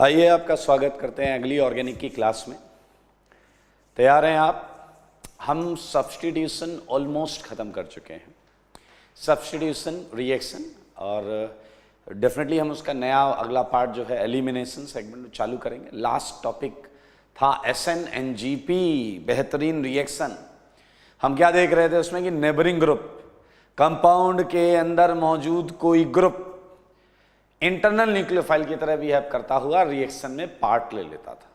आइए आपका स्वागत करते हैं अगली ऑर्गेनिक की क्लास में। तैयार हैं आप? हम सब्स्टिट्यूशन ऑलमोस्ट ख़त्म कर चुके हैं, सब्स्टिट्यूशन रिएक्शन, और डेफिनेटली हम उसका नया अगला पार्ट जो है एलिमिनेशन सेगमेंट चालू करेंगे। लास्ट टॉपिक था SN&GP, बेहतरीन रिएक्शन। हम क्या देख रहे थे उसमें कि नेबरिंग ग्रुप, कंपाउंड के अंदर मौजूद कोई ग्रुप इंटरनल न्यूक्लियोफाइल की तरह बिहेव करता हुआ रिएक्शन में पार्ट ले लेता था।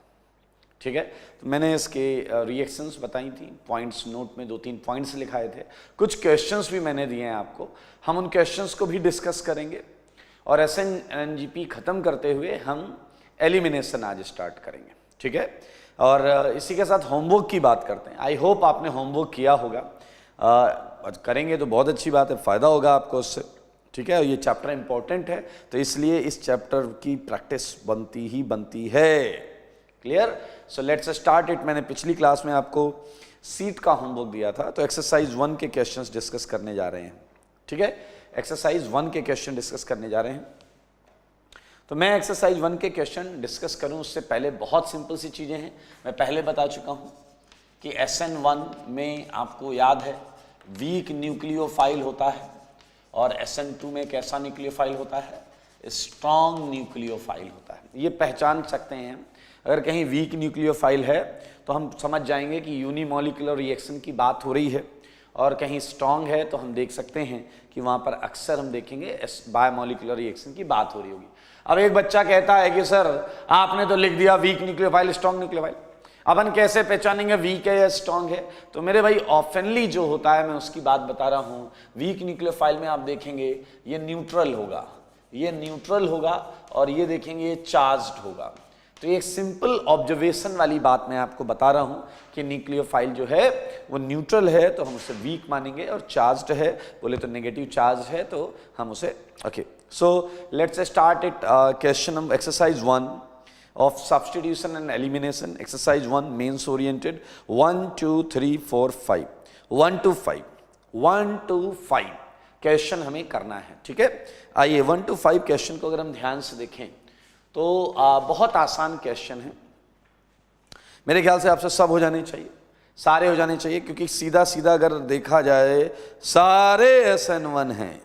ठीक है, तो मैंने इसके रिएक्शंस बताई थी, पॉइंट्स नोट में 2-3 पॉइंट्स लिखाए थे, कुछ क्वेश्चंस भी मैंने दिए हैं आपको। हम उन क्वेश्चंस को भी डिस्कस करेंगे और SN&GP खत्म करते हुए हम एलिमिनेशन आज स्टार्ट करेंगे। ठीक है, और इसी के साथ होमवर्क की बात करते हैं। आई होप आपने होमवर्क किया होगा, करेंगे तो बहुत अच्छी बात है, फ़ायदा होगा आपको उससे। ठीक है, ये चैप्टर इंपॉर्टेंट है तो इसलिए इस चैप्टर की प्रैक्टिस बनती है। Clear? So let's start it. मैंने पिछली क्लास में आपको सीट का होमवर्क दिया था, तो एक्सरसाइज 1 के क्वेश्चंस डिस्कस करने जा रहे हैं। ठीक है, एक्सरसाइज 1 के क्वेश्चन डिस्कस करने जा रहे हैं। तो मैं एक्सरसाइज 1 के क्वेश्चन डिस्कस करूं उससे पहले बहुत सिंपल सी चीज़ें हैं। मैं पहले बता चुका हूं कि SN1 में आपको याद है वीक न्यूक्लियोफाइल होता है और SN2 में कैसा न्यूक्लियोफाइल होता है? स्ट्रॉन्ग न्यूक्लियोफाइल होता है। ये पहचान सकते हैं, अगर कहीं वीक न्यूक्लियोफाइल है तो हम समझ जाएंगे कि यूनिमॉलिक्यूलर रिएक्शन की बात हो रही है, और कहीं स्ट्रॉन्ग है तो हम देख सकते हैं कि वहाँ पर अक्सर हम देखेंगे बायोमॉलिक्यूलर रिएक्शन की बात हो रही होगी। अब एक बच्चा कहता है कि सर आपने तो लिख दिया वीक न्यूक्लियोफाइल स्ट्रॉन्ग न्यूक्लियोफाइल, अपन कैसे पहचानेंगे वीक है या स्ट्रॉन्ग है? तो मेरे भाई ऑफनली जो होता है मैं उसकी बात बता रहा हूँ। वीक न्यूक्लियोफाइल में आप देखेंगे ये न्यूट्रल होगा, ये न्यूट्रल होगा, और ये देखेंगे ये चार्ज्ड होगा। तो एक सिंपल ऑब्जर्वेशन वाली बात मैं आपको बता रहा हूँ कि न्यूक्लियोफाइल जो है वो न्यूट्रल है तो हम उसे वीक मानेंगे, और चार्ज्ड है बोले तो नेगेटिव चार्ज है तो हम उसे okay. So let's start it. Question exercise 1 of substitution and elimination, exercise 1 mains oriented, 1 2 3 4 5 1 to 5 question हमें करना है। ठीक है, आइए 1 to 5 क्वेश्चन को अगर हम ध्यान से देखें तो बहुत आसान क्वेश्चन है। मेरे ख्याल से आपसे सब हो जाने चाहिए, सारे हो जाने चाहिए, क्योंकि सीधा सीधा अगर देखा जाए सारे SN1 हैं।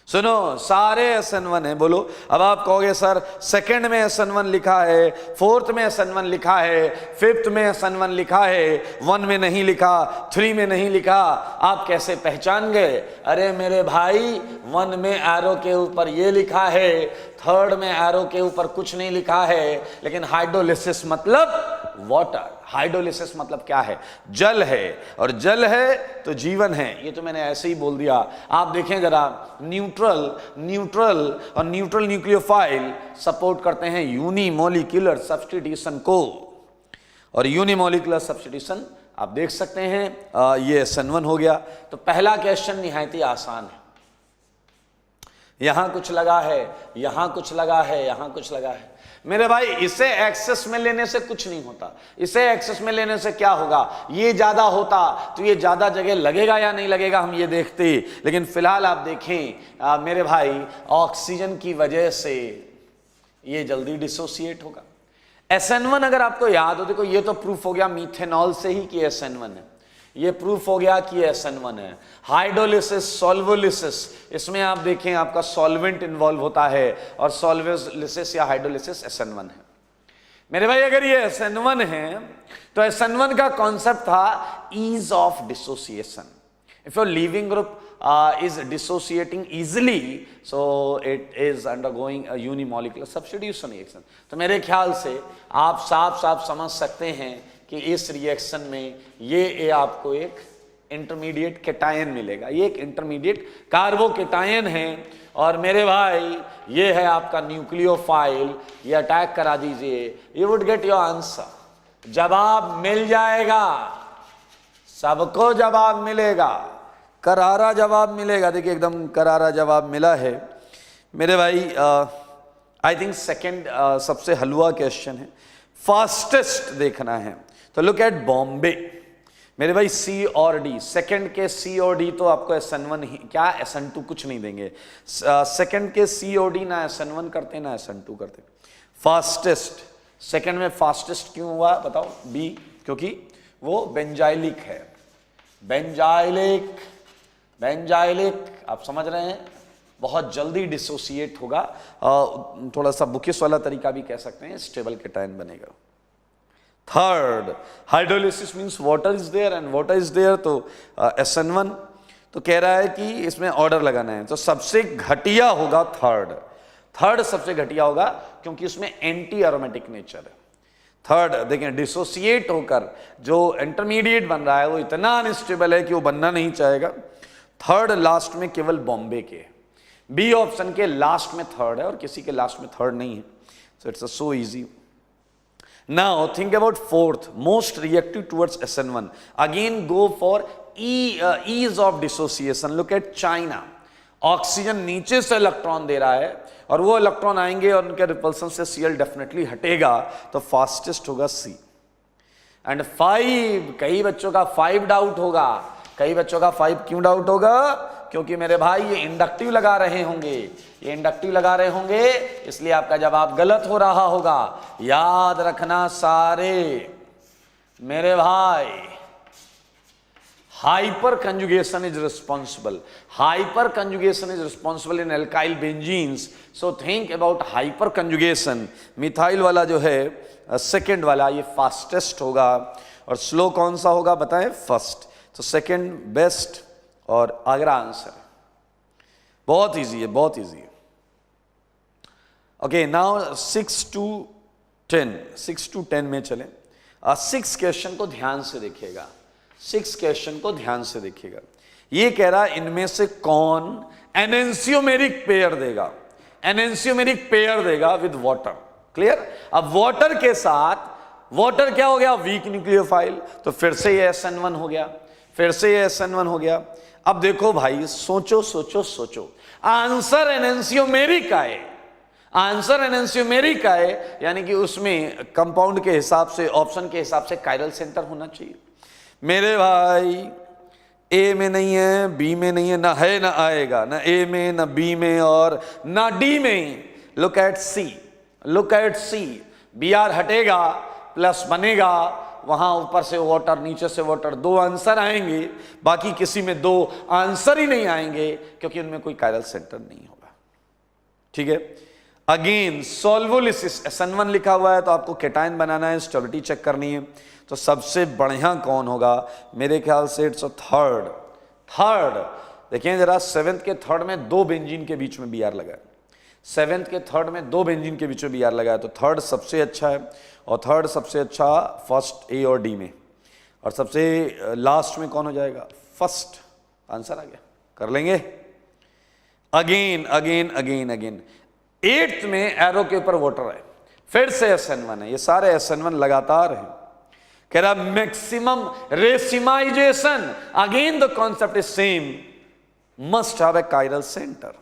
सुनो, सारे SN1 है। बोलो, अब आप कहोगे सर सेकंड में SN1 लिखा है, फोर्थ में SN1 लिखा है, फिफ्थ में SN1 लिखा है, 1 में नहीं लिखा, 3 में नहीं लिखा, आप कैसे पहचान गए? अरे मेरे भाई, 1 में एरो के ऊपर ये लिखा है, थर्ड में एरो के ऊपर कुछ नहीं लिखा है, लेकिन हाइड्रोलिसिस मतलब वाटर, हाइड्रोलिसिस मतलब क्या है? जल है, और जल है तो जीवन है। ये तो मैंने ऐसे ही बोल दिया। आप देखें जरा, न्यूट्रल और न्यूट्रल न्यूक्लियोफाइल सपोर्ट करते हैं यूनिमॉलिक्यूलर सब्स्टिट्यूशन को, और यूनिमॉलिक्यूलर सब्स्टिट्यूशन आप देख सकते हैं ये SN1 हो गया। तो पहला क्वेश्चन निहायत ही आसान है। यहां कुछ लगा है, यहां कुछ लगा है, यहां कुछ लगा है। मेरे भाई, इसे एक्सेस में लेने से कुछ नहीं होता। इसे एक्सेस में लेने से क्या होगा? ये ज्यादा होता तो ये ज्यादा जगह लगेगा या नहीं लगेगा हम ये देखते, लेकिन फिलहाल आप देखें मेरे भाई, ऑक्सीजन की वजह से ये जल्दी डिसोसिएट होगा। SN1 अगर आपको याद हो, देखो ये तो प्रूफ हो गया मीथेनॉल से ही कि SN1 है, ये प्रूफ हो गया कि SN1 है। हाइड्रोलिसिस, सॉल्वोलिसिस, इसमें आप देखें आपका सॉल्वेंट इन्वॉल्व होता है, और सॉल्वोलिसिस या हाइड्रोलिसिस SN1 है। मेरे भाई, अगर ये SN1 है तो SN1 का कॉन्सेप्ट था ease of dissociation. If your leaving group is dissociating easily, so it is undergoing a unimolecular substitution reaction। तो मेरे ख्याल से आप साफ समझ सकते हैं कि इस रिएक्शन में ये आपको एक इंटरमीडिएट केटायन मिलेगा। ये एक इंटरमीडिएट कार्बोकेटायन है, और मेरे भाई ये है आपका न्यूक्लियोफाइल। ये अटैक करा दीजिए, you would get your answer. जवाब मिल जाएगा, सबको जवाब मिलेगा, करारा जवाब मिलेगा। देखिए एकदम करारा जवाब मिला है मेरे भाई। आई थिंक सेकेंड सबसे हलवा क्वेश्चन है, फास्टेस्ट देखना है। तो लुक एट बॉम्बे। मेरे भाई सी और डी, सेकंड के सी और डी तो आपको SN1 ही, क्या SN2 कुछ नहीं देंगे। सेकंड के सी और डी ना SN1 करते ना SN2 करते। फास्टेस्ट, सेकंड में फास्टेस्ट क्यों हुआ बताओ? बी, क्योंकि वो बेंजाइलिक है। बेंजाइलिक, बेंजाइलिक आप समझ रहे हैं, बहुत जल्दी डिसोसिएट होगा। थोड़ा सा बुकिस वाला तरीका भी कह सकते हैं, स्टेबल केटायन बनेगा। Third, hydrolysis means water is there and water is there, तो SN1। तो कह रहा है कि इसमें ऑर्डर लगाना है, तो सबसे घटिया होगा थर्ड। थर्ड सबसे घटिया होगा क्योंकि उसमें एंटी एरोमेटिक नेचर है। थर्ड देखें, डिसोसिएट होकर जो इंटरमीडिएट बन रहा है वो इतना अनस्टेबल है कि वो बनना नहीं चाहेगा। थर्ड लास्ट में केवल बॉम्बे के, बी ऑप्शन के लास्ट में थर्ड है और किसी के लास्ट में थर्ड नहीं है। So it's so easy. Now think about fourth, most reactive towards SN1। Again go for ease of dissociation. Look at China, oxygen नीचे से इलेक्ट्रॉन दे रहा है और वो इलेक्ट्रॉन आएंगे और उनके रिपल्सन से Cl डेफिनेटली हटेगा, तो फास्टेस्ट होगा C। एंड 5, कई बच्चों का 5 डाउट होगा। कई बच्चों का 5 क्यों डाउट होगा? क्योंकि मेरे भाई ये इंडक्टिव लगा रहे होंगे, ये इंडक्टिव लगा रहे होंगे, इसलिए आपका जवाब गलत हो रहा होगा। याद रखना सारे मेरे भाई, hyper conjugation is responsible, hyper conjugation is responsible in alkyl benzenes. So think about hyper conjugation. Methyl वाला जो है सेकेंड वाला, ये फास्टेस्ट होगा और स्लो कौन सा होगा बताएं? फर्स्ट। तो सेकेंड बेस्ट और अगला आंसर। बहुत इजी है, बहुत इजी है। ओके, नाउ 6 to 10, 6 to 10 में चलें। 6 क्वेश्चन को ध्यान से देखिएगा, 6 क्वेश्चन को ध्यान से देखिएगा। ये कह रहा इनमें से कौन एनेंसियोमेरिक पेयर देगा, एनेंसियोमेरिक पेयर देगा विद वाटर। क्लियर? अब वाटर के साथ, वाटर क्या हो गया? वीक न्यूक्लियोफाइल, तो फिर से ये SN1 हो गया, फिर से ये SN1 हो गया। अब देखो भाई, सोचो सोचो सोचो, आंसर एनेंसियोमेरिक आए, आंसर एनेंसियोमेरिक आए, यानी कि उसमें कंपाउंड के हिसाब से, ऑप्शन के हिसाब से कायरल सेंटर होना चाहिए। मेरे भाई ए में नहीं है, बी में नहीं है, ना है ना आएगा, ना ए में ना बी में और ना डी में। Look at C, look at C, Br हटेगा प्लस बनेगा, वहां ऊपर से वाटर नीचे से वाटर, 2 आंसर आएंगे, बाकी किसी में 2 आंसर ही नहीं आएंगे क्योंकि उनमें कोई कायरल सेंटर नहीं होगा। ठीक है? अगेन सॉल्वोलिसिस, SN1 लिखा हुआ है तो आपको केटायन बनाना है, स्टेबिलिटी चेक करनी है। तो सबसे बढ़िया कौन होगा? मेरे ख्याल से इट्स थर्ड। थर्ड देखिए जरा, 7th के थर्ड में 2 बेंजीन के बीच में Br लगा है, 7th के थर्ड में 2 बेंजीन के बीच में Br लगा है, तो थर्ड सबसे अच्छा है। और थर्ड सबसे अच्छा फर्स्ट ए और डी में, और सबसे लास्ट में कौन हो जाएगा? फर्स्ट। आंसर आ गया, कर लेंगे। Again again again again 8th में एरो के ऊपर वाटर है, फिर से SN1 है, ये सारे SN1 लगातार हैं। कह रहा maximum racemisation, again the concept is same, must have a chiral centre,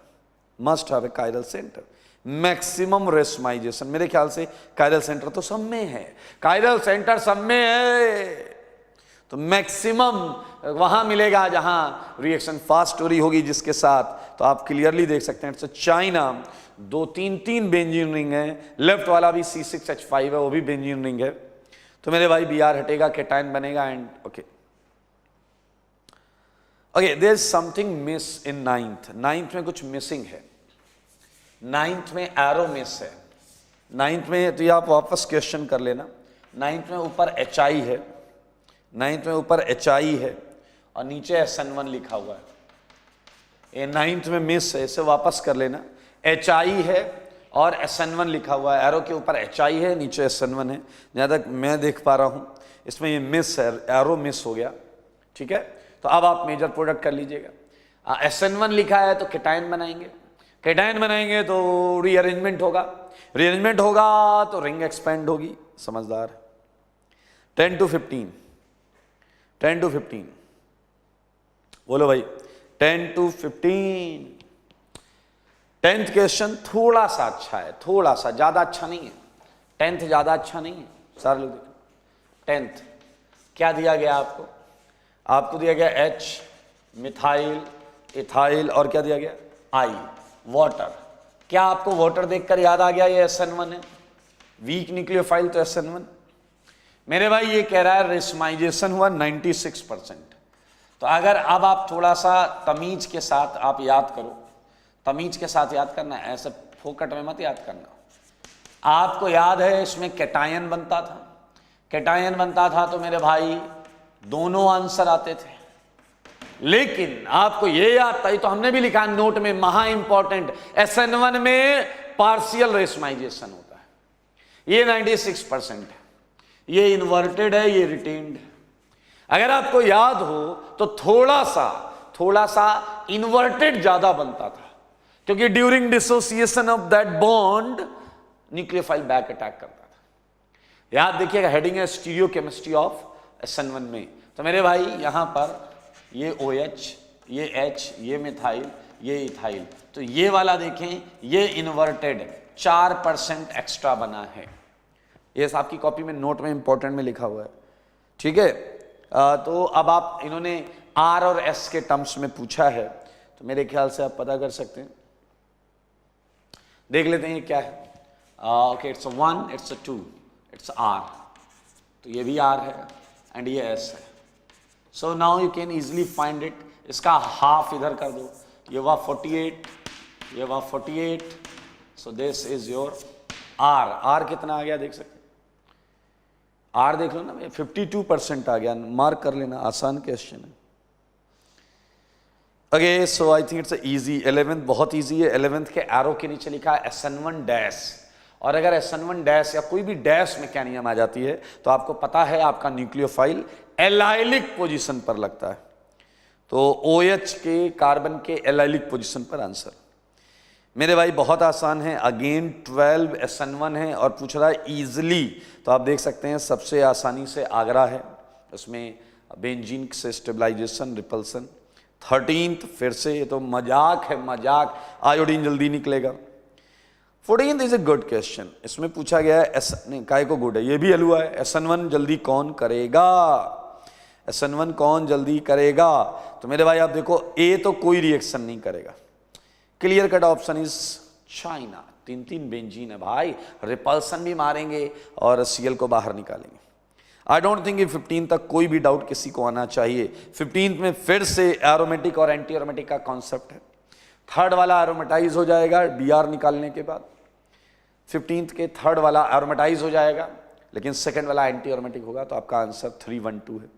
must have a chiral centre. Maximum racemisation, मेरे ख्याल से कायरल सेंटर तो सब में है, कायरल सेंटर सब में है, तो मैक्सिमम वहां मिलेगा जहां रिएक्शन फास्ट हो रही होगी जिसके साथ। तो आप क्लियरली देख सकते हैं चाइना 2-3 बेंजीन रिंग है, लेफ्ट वाला भी C6H5 है, वो भी बेंजीन रिंग है। तो मेरे भाई Br हटेगा, केटायन बनेगा and okay. Okay, there is something miss in 9th में कुछ मिसिंग है, 9th में एरो मिस है। 9th में तो ये आप वापस क्वेश्चन कर लेना। 9th में ऊपर HI है, 9th में ऊपर HI है और नीचे SN1 लिखा हुआ है, ये 9th में मिस है, इसे वापस कर लेना। HI है और SN1 लिखा हुआ है, एरो के ऊपर HI है, नीचे SN1 है, जहाँ तक मैं देख पा रहा हूँ इसमें ये मिस है, एरो मिस हो गया। ठीक है, तो अब आप मेजर प्रोडक्ट कर लीजिएगा। SN1 लिखा है तो केटायन बनाएंगे, केटायन बनाएंगे तो रीअरेंजमेंट होगा, रीअरेंजमेंट होगा तो रिंग एक्सपेंड होगी। समझदार। 10 to 15, 10 to 15 बोलो भाई, 10 to 15। 10th क्वेश्चन थोड़ा सा अच्छा है, थोड़ा सा, ज्यादा अच्छा नहीं है। 10th ज्यादा अच्छा नहीं है, सारे लोग 10th क्या दिया गया आपको? आपको दिया गया H, मिथाइल, इथाइल और क्या दिया गया I, वाटर। क्या आपको वाटर देखकर याद आ गया ये SN1 है? वीक न्यूक्लियोफाइल तो SN1। मेरे भाई ये कह रहा है रेसमाइजेशन हुआ 96%। तो अगर अब आप थोड़ा सा तमीज के साथ आप याद करो, तमीज के साथ याद करना, ऐसे फोकट में मत याद करना। आपको याद है इसमें कैटायन बनता था, कैटायन बनता था तो मेरे भाई दोनों आंसर आते थे। लेकिन आपको ये याद था, तो हमने भी लिखा नोट में, महा इंपॉर्टेंट, SN1 में पार्शियल रेसमाइजेशन होता है, ये 96% है, ये इन्वर्टेड है, ये रिटेन्ड है। अगर आपको याद हो तो थोड़ा सा इन्वर्टेड ज्यादा बनता था, क्योंकि during dissociation of that bond nucleophile back attack करता था। याद देखिएगा, हेडिंग है स्टीरियो केमिस्ट्री ऑफ SN1 में। तो मेरे भाई यहां पर ये OH, ये H, ये मिथाइल, ये इथाइल, तो ये वाला देखें, ये इन्वर्टेड 4% एक्स्ट्रा बना है। ये आपकी कॉपी में नोट में इंपॉर्टेंट में लिखा हुआ है, ठीक है। तो अब आप, इन्होंने R और S के टर्म्स में पूछा है, तो मेरे ख्याल से आप पता कर सकते हैं। देख लेते हैं ये क्या है। Okay, it's 1, it's 2, it's R, तो ये भी R है एंड ये S है। So now you can easily find it. इसका हाफ इधर कर दो, ये हुआ 48, ये हुआ 48, so this is your R। R कितना आ गया देख सकते हैं, R देख लो ना, 52% आ गया, मार्क कर लेना, आसान क्वेश्चन है। Okay, so I think it's easy. 11th बहुत इजी है। 11th के एरो के नीचे लिखा है SN1 डैश, और अगर SN1 डैश या कोई भी डैश मैकेनिज्म आ जाती है तो आपको पता है आपका न्यूक्लियोफाइल एलाइलिक पोजीशन पर लगता है। तो OH के कार्बन के एलाइलिक पोजीशन पर आंसर। मेरे भाई बहुत आसान है, अगेन 12 SN1 है और पूछ रहा है इजिली, तो आप देख सकते हैं सबसे आसानी से आगरा है, उसमें बेंजीन से स्टेबलाइजेशन, रिपल्सन। 13th फिर से, ये तो मजाक है, मजाक, आयोडीन जल्दी निकलेगा। 14th is a good question, इसमें पूछा गया है नहीं काय को गुड है, ये भी हलवा है, SN1 जल्दी कौन करेगा, SN1 कौन जल्दी करेगा। तो मेरे भाई आप देखो, A तो कोई रिएक्शन नहीं करेगा, clear cut option is China. 3 benzene है भाई, रिपल्सन भी मारेंगे और Cl को बाहर निकालेंगे। आई डोंट थिंक 15 तक कोई भी डाउट किसी को आना चाहिए। 15th में फिर से एरोमेटिक और एंटी एरोमेटिक का कॉन्सेप्ट है। थर्ड वाला एरोमेटाइज हो जाएगा Br निकालने के बाद, 15th के थर्ड वाला एरोमेटाइज हो जाएगा, लेकिन सेकंड वाला एंटी एरोमेटिक होगा, तो आपका आंसर 312 है।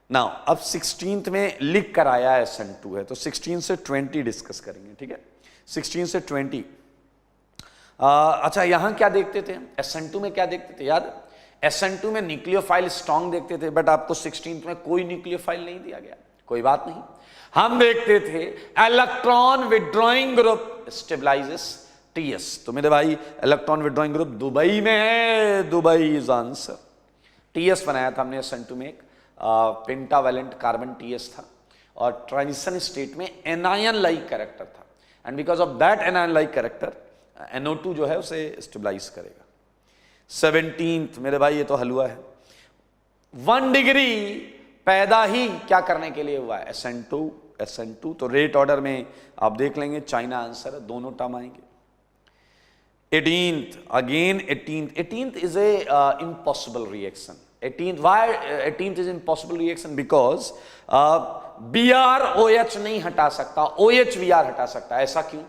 नाउ अब 16th में लिख कर आया SN2 है, तो 16 से 20 डिस्कस करेंगे, ठीक है, 16 से 20। अच्छा, यहां क्या देखते थे SN2 में, क्या देखते थे याद? SN2 में न्यूक्लियोफाइल स्ट्रॉन्ग देखते थे, बट आपको 16th में कोई न्यूक्लियोफाइल नहीं दिया गया, कोई बात नहीं। हम देखते थे electron withdrawing group stabilises TS। तो मेरे भाई इलेक्ट्रॉन विड्रॉइंग ग्रुप दुबई में है, दुबई इज आंसर। TS बनाया था हमने SN2 में, एक पेंटावैलेंट कार्बन TS था, और ट्रांजिशन स्टेट में एनायन लाइक कैरेक्टर था, and because of that anion like character NO2 जो है उसे स्टेबलाइज करेगा। 17th मेरे भाई ये तो हलवा है, 1 डिग्री पैदा ही क्या करने के लिए हुआ है? SN2। तो रेट ऑर्डर में आप देख लेंगे, चाइना आंसर है, दोनों टर्म आएंगे। 18th again 18th is a impossible reaction। 18th, why 18th is impossible reaction? Because Br OH नहीं हटा सकता, OH Br हटा सकता है। ऐसा क्यों?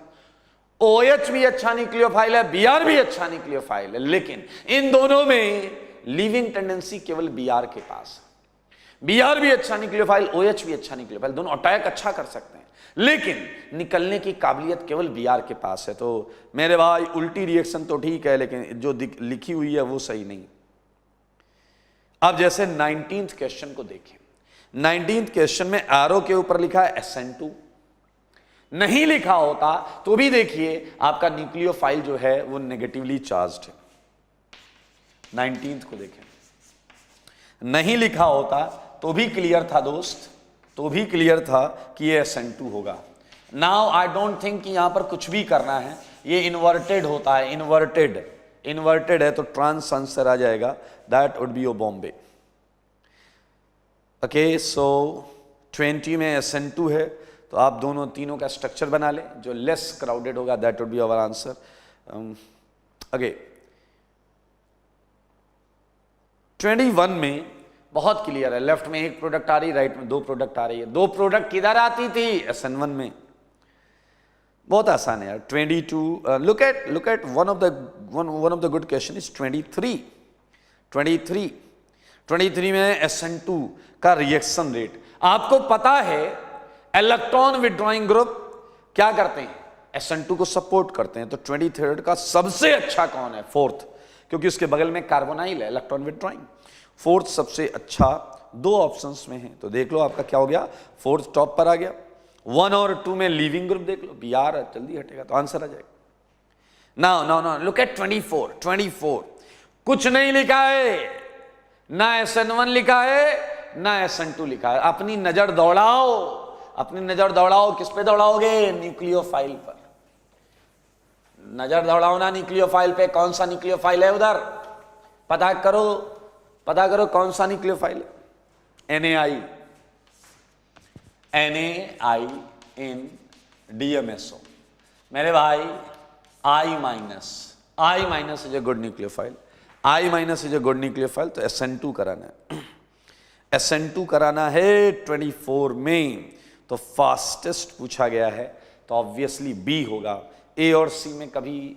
OH भी अच्छा न्यूक्लियोफाइल है, Br भी अच्छा न्यूक्लियोफाइल है, लेकिन इन दोनों में लीविंग टेंडेंसी केवल Br के पास है। Br भी अच्छा न्यूक्लियोफाइल, OH भी अच्छा न्यूक्लियोफाइल, दोनों अटैक अच्छा कर सकते हैं, लेकिन निकलने की काबिलियत केवल Br के पास है। तो मेरे भाई उल्टी रिएक्शन तो ठीक है, लेकिन जो लिखी हुई है वो सही नहीं। अब जैसे 19th क्वेश्चन को देखें, 19th क्वेश्चन में एरो के ऊपर लिखा है SN2, नहीं लिखा होता तो भी देखिए आपका न्यूक्लियोफाइल जो है वो नेगेटिवली चार्ज्ड है। 19th को देखें, नहीं लिखा होता तो भी क्लियर था दोस्त, तो भी क्लियर था कि ये SN2 होगा। नाउ आई डोंट थिंक कि यहां पर कुछ भी करना है, ये इन्वर्टेड होता है, इन्वर्टेड है तो ट्रांस आंसर आ जाएगा, that would be your Bombay. Okay, so 20 में SN2 है, तो आप दोनों तीनों का स्ट्रक्चर बना लें, जो लेस क्राउडेड होगा, that would be our answer. Okay, 21 में बहुत क्लियर है, लेफ्ट में एक प्रोडक्ट आ रही, राइट में दो प्रोडक्ट आ रही है। दो प्रोडक्ट किधर आती थी? SN1 में। बहुत आसान है यार। 22, look at one of the good question is 23 में SN2 का रिएक्शन रेट। आपको पता है इलेक्ट्रॉन विड्रॉइंग ग्रुप क्या करते हैं? SN2 को सपोर्ट करते हैं। तो 23 का सबसे अच्छा कौन है? फोर्थ, क्योंकि उसके बगल में कार्बोनाइल है, इलेक्ट्रॉन विड्रॉइंग। फोर्थ सबसे अच्छा दो ऑप्शंस में है, तो देख लो आपका क्या हो गया, फोर्थ टॉप पर आ गया। 1 और 2 में लीविंग ग्रुप देख लो, Br जल्दी हटेगा तो आंसर आ जाएगा। नाउ लुक एट 24 कुछ नहीं लिखा है, ना SN1 लिखा है ना SN2 लिखा है। अपनी नजर दौड़ाओ, किस पे दौड़ाओगे? न्यूक्लियोफाइल पर नजर दौड़ाओ ना, न्यूक्लियोफाइल पे। कौन सा न्यूक्लियोफाइल है उधर? पता करो कौन सा न्यूक्लियोफाइल है? NaI इन DMSO। मेरे भाई I minus is a good nucleophile, तो SN2 कराना है। SN2 कराना है 24 में, तो फास्टेस्ट पूछा गया है, तो ऑब्वियसली B होगा। A और C में कभी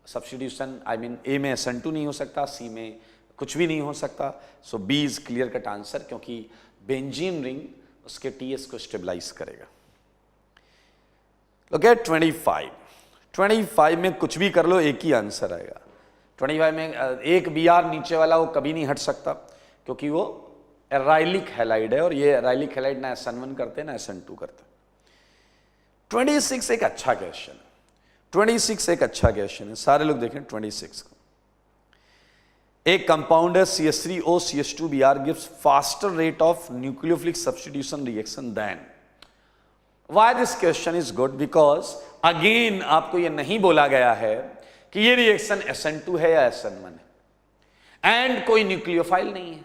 सब्स्टिट्यूशन, A में SN2 नहीं हो सकता, C में कुछ भी नहीं हो सकता। सो B is clear cut answer, क्योंकि बेंजीन रिंग उसके TS को स्टेबलाइज करेगा। लुक एट 25 में कुछ भी कर लो, एक ही आंसर आएगा। 25 में एक Br नीचे वाला वो कभी नहीं हट सकता, क्योंकि वो एराइलिक हैलाइड है, और ये एराइलिक हैलाइड ना SN1 करते ना SN2 करते। 26 एक अच्छा क्वेश्चन है, सारे लोग देखें 26 को। एक कंपाउंड है CH3O CH2Br gives faster rate of nucleophilic substitution reaction than। Why this question is good? Because again आपको ये नहीं बोला गया है कि ये रिएक्शन SN2 है या SN1 है, एंड कोई न्यूक्लियोफाइल नहीं है,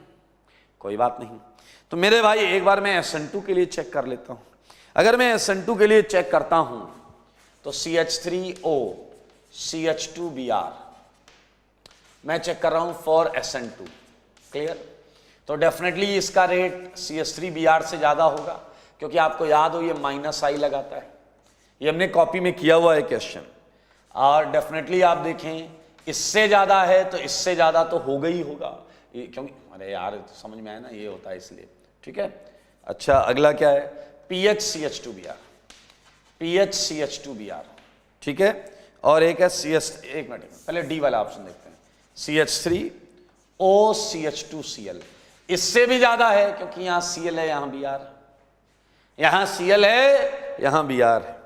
कोई बात नहीं। तो मेरे भाई एक बार मैं SN2 के लिए चेक कर लेता हूं। अगर मैं SN2 के लिए चेक करता हूं तो CH3O CH2Br मैं चेक कर रहा हूं फॉर SN2, क्लियर? तो डेफिनेटली इसका रेट CH3Br से ज्यादा होगा, क्योंकि आपको याद हो ये -I लगाता है, ये हमने कॉपी में किया हुआ है क्वेश्चन। और डेफिनेटली आप देखें इससे ज्यादा है तो इससे ज्यादा तो होगा ही होगा, क्योंकि अरे यार समझ में आया ना, ये होता है इसलिए, ठीक है। अच्छा अगला क्या है? PHCH2Br, ठीक है। और एक है एक मिनट पहले डी वाला ऑप्शन देखते हैं, CH3O CH2Cl। इससे भी ज्यादा है, क्योंकि यहां Cl है, यहां Br, यहां Cl है, यहां Br है।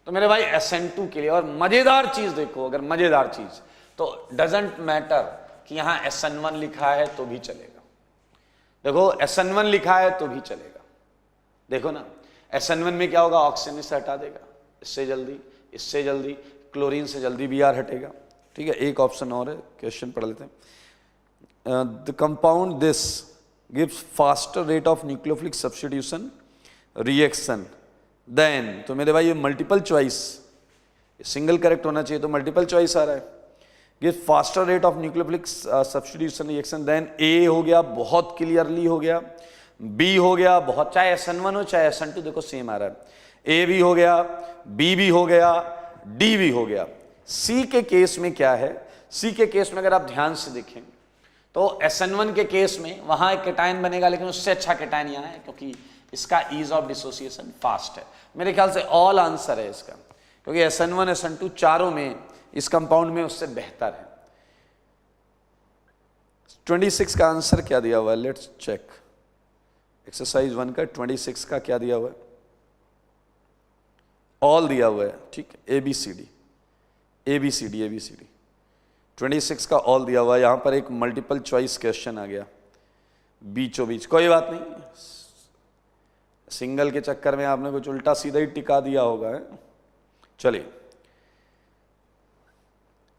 तो मेरे भाई SN2 के लिए, और मजेदार चीज देखो, अगर मजेदार चीज तो डजेंट मैटर कि यहां SN1 लिखा है तो भी चलेगा। देखो SN1 लिखा है तो भी चलेगा, देखो ना SN1 में क्या होगा, ऑक्सीजन से हटा देगा, इससे जल्दी क्लोरीन से जल्दी Br हटेगा, ठीक है। एक ऑप्शन और है, क्वेश्चन पढ़ लेते हैं। The compound this gives faster rate of nucleophilic substitution reaction than. तो मेरे भाई ये मल्टीपल चॉइस, सिंगल करेक्ट होना चाहिए, तो मल्टीपल चॉइस आ रहा है। Gives faster rate of nucleophilic substitution reaction than A हो गया, बहुत क्लियरली हो गया। B हो गया, बहुत, चाहे SN1 हो चाहे SN2, देखो सेम आ रहा है। A भी हो गया, B भी हो गया, D भी हो गया। C के केस में क्या है? C के केस में अगर आप ध्यान से देखें तो SN1 के केस में वहां एक केटायन बनेगा, लेकिन उससे अच्छा केटायन यहाँ है, क्योंकि इसका ईज ऑफ डिसोसिएशन फास्ट है। मेरे ख्याल से ऑल आंसर है इसका, क्योंकि SN1 SN2 चारों में इस कंपाउंड में उससे बेहतर है। 26 का आंसर क्या दिया हुआ है? Let's check. एक्सरसाइज 1 का 26 का क्या दिया हुआ है? ऑल दिया हुआ है, ठीक है, ABCD 26 का ऑल दिया हुआ है। यहां पर एक मल्टीपल चॉइस क्वेश्चन आ गया बीचों बीच, कोई बात नहीं, सिंगल के चक्कर में आपने कुछ उल्टा सीधा ही टिका दिया होगा, है? चलिए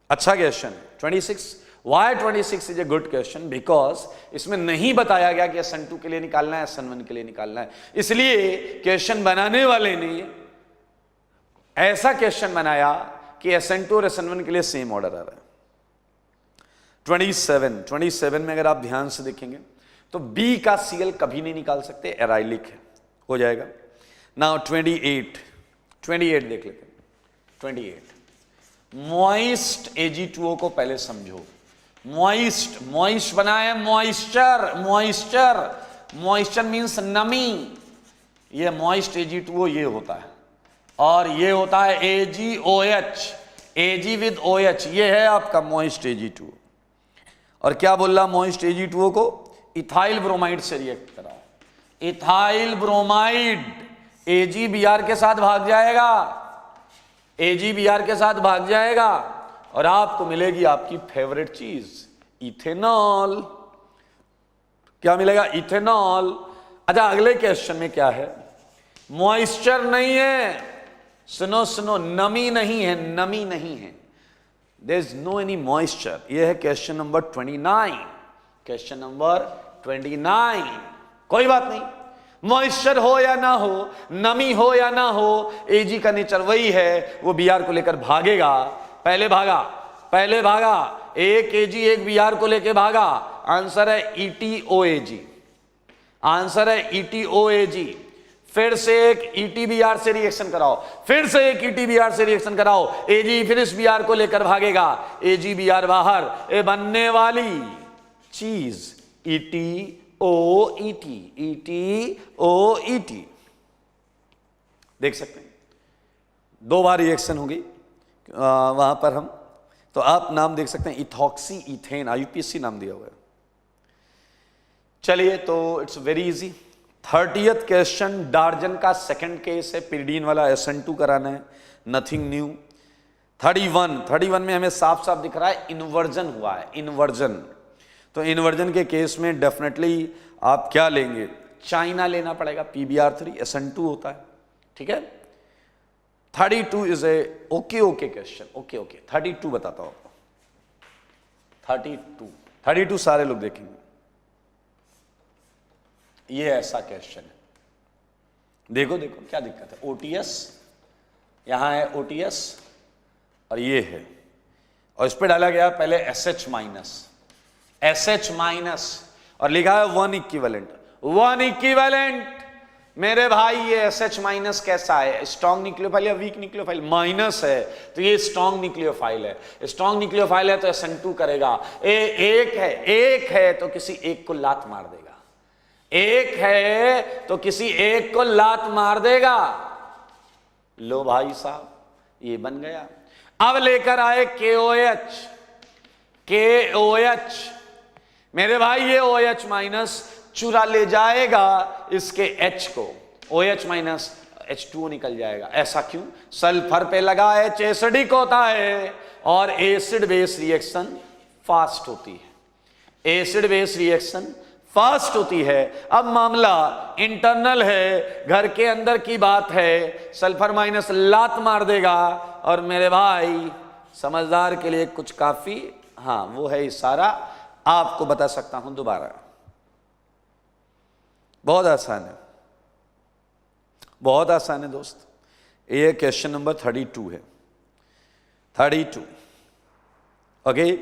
अच्छा question 26। Y26 is a good question because इसमें नहीं बताया गया कि SN2 के लिए निकालना है, SN1 के लिए निकालना है। इसलिए क्वेश्चन बनाने वाले ने ऐसा क्वेश्चन बनाया कि SN2 और SN1 के लिए सेम ऑर्डर आ रहा है। 27 में अगर आप ध्यान से देखेंगे तो B का Cl कभी नहीं निकाल सकते, एराइलिक है, हो जाएगा। नाउ 28 देख लेते हैं। 28 मॉइस्ट Ag2O को पहले समझो। मॉइस्ट बना है मॉइस्चर मींस नमी। ये मॉइस्ट Ag2O ये होता है, और ये होता है AgOH, Ag विद OH, ये है आपका मॉइस्ट Ag2O। और क्या बोल रहा मॉइस्ट Ag2O को? इथाइल ब्रोमाइड से रिएक्ट कराओ। इथाइल ब्रोमाइड AgBr के साथ भाग जाएगा, AgBr के साथ भाग जाएगा, और आपको मिलेगी आपकी फेवरेट चीज इथेनॉल। क्या मिलेगा? इथेनॉल। अच्छा, अगले क्वेश्चन में क्या है? मॉइस्चर नहीं है, सुनो, नमी नहीं है, there is no any moisture. ये है क्वेश्चन नंबर 29। Question number 29। कोई बात नहीं, मॉइस्चर हो या ना हो, नमी हो या ना हो, Ag का नेचर वही है, वो Br को लेकर भागेगा। पहले भागा, एक Ag एक Br को लेकर भागा। आंसर है ETOAG। फिर से एक ETBr से रिएक्शन कराओ, Ag फिर इस Br को लेकर भागेगा, AgBr बाहर, ये बनने वाली चीज ETOET। देख सकते हैं 2 बार रिएक्शन होगी वहां पर हम, तो आप नाम देख सकते हैं इथॉक्सी इथेन, IUPAC नाम दिया हुआ है। चलिए, तो it's very easy. 30th question डार्जन का सेकंड केस है, पिरिडीन वाला SN2 कराना है, नथिंग न्यू। 31 में हमें साफ साफ दिख रहा है इन्वर्जन हुआ है, इन्वर्जन। तो इन्वर्जन के केस में डेफिनेटली आप क्या लेंगे? चाइना लेना पड़ेगा, PBr3 SN2 होता है, ठीक है। 32 is a okay question, okay 32 बताता हूं आपको। 32 सारे लोग देखेंगे, ये ऐसा क्वेश्चन है। देखो क्या दिक्कत है? OTS, यहां है OTS और ये है, और इस पे डाला गया पहले SH माइनस और लिखा है 1 इक्विवेलेंट। मेरे भाई ये SH माइनस कैसा है? स्ट्रॉन्ग न्यूक्लियोफाइल या वीक न्यूक्लियोफाइल? माइनस है, तो ये स्ट्रॉन्ग न्यूक्लियोफाइल है। स्ट्रॉन्ग न्यूक्लियोफाइल है तो SN2 करेगा। एक है तो किसी एक को लात मार देगा, लो भाई साहब, ये बन गया। अब लेकर आए KOH। मेरे भाई ये OH माइनस चुरा ले जाएगा इसके H को, OH माइनस H2O निकल जाएगा। ऐसा क्यों? सल्फर पे लगा H एसिडिक होता है और एसिड बेस रिएक्शन फास्ट होती है। अब मामला इंटरनल है, घर के अंदर की बात है, सल्फर माइनस लात मार देगा। और मेरे भाई समझदार के लिए कुछ काफी, हाँ वो है इशारा, आपको बता सकता हूं दोबारा, बहुत आसान है दोस्त। ये क्वेश्चन नंबर 32 है, 32। ओके,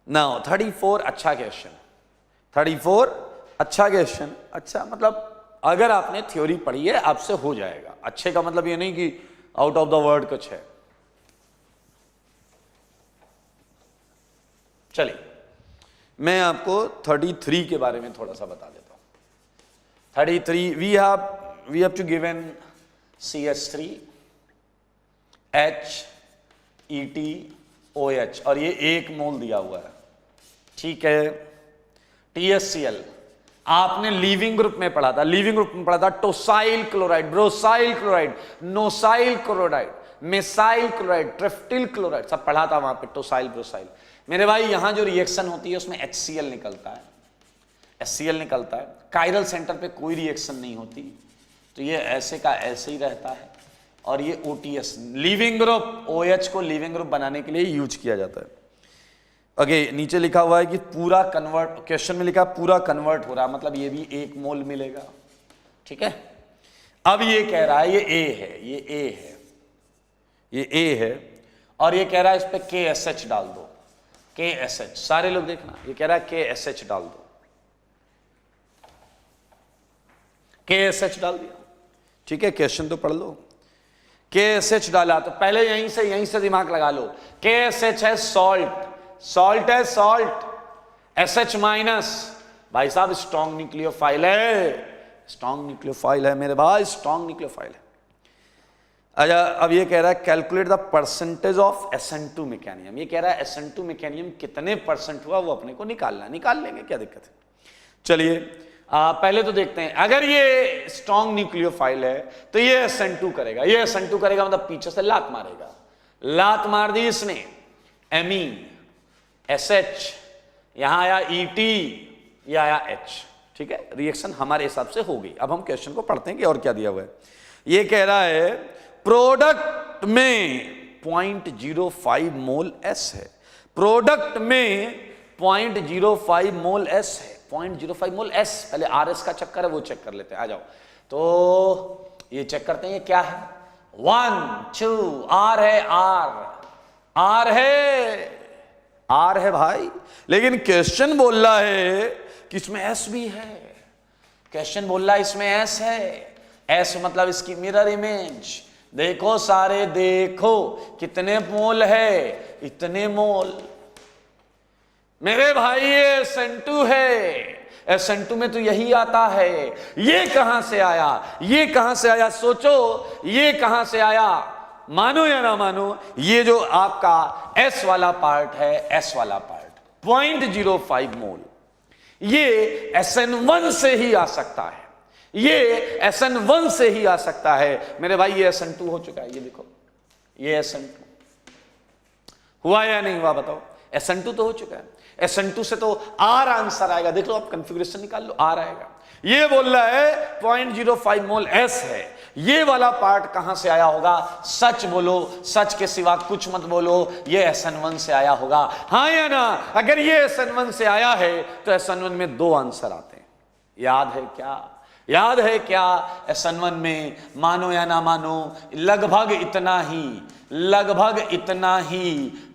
नाउ 34 अच्छा क्वेश्चन, 34 अच्छा क्वेश्चन। अच्छा मतलब अगर आपने थ्योरी पढ़ी है आपसे हो जाएगा। अच्छे का मतलब ये नहीं कि आउट ऑफ द वर्ड कुछ है। चलिए, मैं आपको 33 के बारे में थोड़ा सा बता देता हूं। 33 we have to given CH3 HETOH और ये 1 मोल दिया हुआ है, ठीक है। TSCl आपने लीविंग ग्रुप में पढ़ा था, tosyl chloride, brosyl chloride, nosyl chloride, mesyl chloride, triflyl chloride, सब पढ़ा था वहां पे, टोसाइल ब्रोसाइल। मेरे भाई यहां जो रिएक्शन होती है उसमें HCl निकलता है, कायरल सेंटर पे कोई रिएक्शन नहीं होती, तो ये ऐसे का ऐसे ही रहता है। और ये OTS लीविंग ग्रुप, OH को लीविंग ग्रुप बनाने के लिए यूज किया जाता है। ओके, नीचे लिखा हुआ है कि पूरा कन्वर्ट, क्वेश्चन में लिखा पूरा कन्वर्ट हो रहा है, मतलब ये भी 1 मोल मिलेगा। ठीक है, अब ये कह रहा है ये A है, ये A है, ये A है, और ये कह रहा है इस पे KSH डाल दो, KSH। सारे लोग देखना, ये कह रहा है KSH डाल दो, KSH डाल दिया। ठीक है, क्वेश्चन तो पढ़ लो। KSH डाला तो पहले यहीं से दिमाग लगा लो। KSH है सॉल्ट, सॉल्ट है सॉल्ट, SH माइनस, भाई साहब स्ट्रॉन्ग न्यूक्लियोफाइल है, स्ट्रॉन्ग न्यूक्लियोफाइल है मेरे भाई, स्ट्रॉन्ग न्यूक्लियोफाइल है। अच्छा, अब ये कह रहा है calculate the percentage of SN2 मैकेनियम। ये कह रहा है SN2 मैकेनियम कितने परसेंट हुआ वो अपने को निकालना, निकाल लेंगे, क्या दिक्कत है। चलिए पहले तो देखते हैं, अगर ये स्ट्रॉन्ग न्यूक्लियोफाइल है तो ये SN2 करेगा, ये SN2 करेगा मतलब पीछे से लात मारेगा, लात मार दी इसने, एमीन SH, यहां आया ET, ये आया H। ठीक है, रिएक्शन हमारे हिसाब से हो गई। अब हम क्वेश्चन को पढ़ते हैं कि और क्या दिया हुआ है। ये कह रहा है प्रोडक्ट में 0.05 मोल S है, प्रोडक्ट में 0.05 मोल S है, 0.05 मोल S। पहले RS का चक्कर है वो चेक कर लेते हैं, आ जाओ। तो ये चेक करते हैं ये क्या है, 1 2 R है, R है भाई, लेकिन क्वेश्चन बोल रहा है कि इसमें S भी है, क्वेश्चन बोल रहा है इसमें S है, S मतलब इसकी मिरर इमेज। देखो सारे देखो, कितने मोल है, इतने मोल मेरे भाई, ये SN2 है, SN2 में तो यही आता है। ये कहां से आया, ये कहां से आया, सोचो ये कहां से आया, मानो या ना मानो, ये जो आपका S वाला पार्ट है, S वाला पार्ट 0.05 मोल, ये SN1 से ही आ सकता है, ये SN1 से ही आ सकता है मेरे भाई। ये SN2 हो चुका है, ये देखो, ये SN2 हुआ या नहीं हुआ बताओ, SN2 तो हो चुका है। SN2 से तो R आंसर आएगा, देख लो आप कंफिग्रेशन निकाल लो, R आएगा। ये बोल रहा है 0.05 मोल S है, ये वाला पार्ट कहां से आया होगा, सच बोलो, सच के सिवा कुछ मत बोलो, ये SN1 से आया होगा, हाँ या ना। अगर ये SN1 से आया है तो SN1 में 2 आंसर आते हैं, याद है क्या, याद है क्या। SN1 में मानो या ना मानो लगभग इतना ही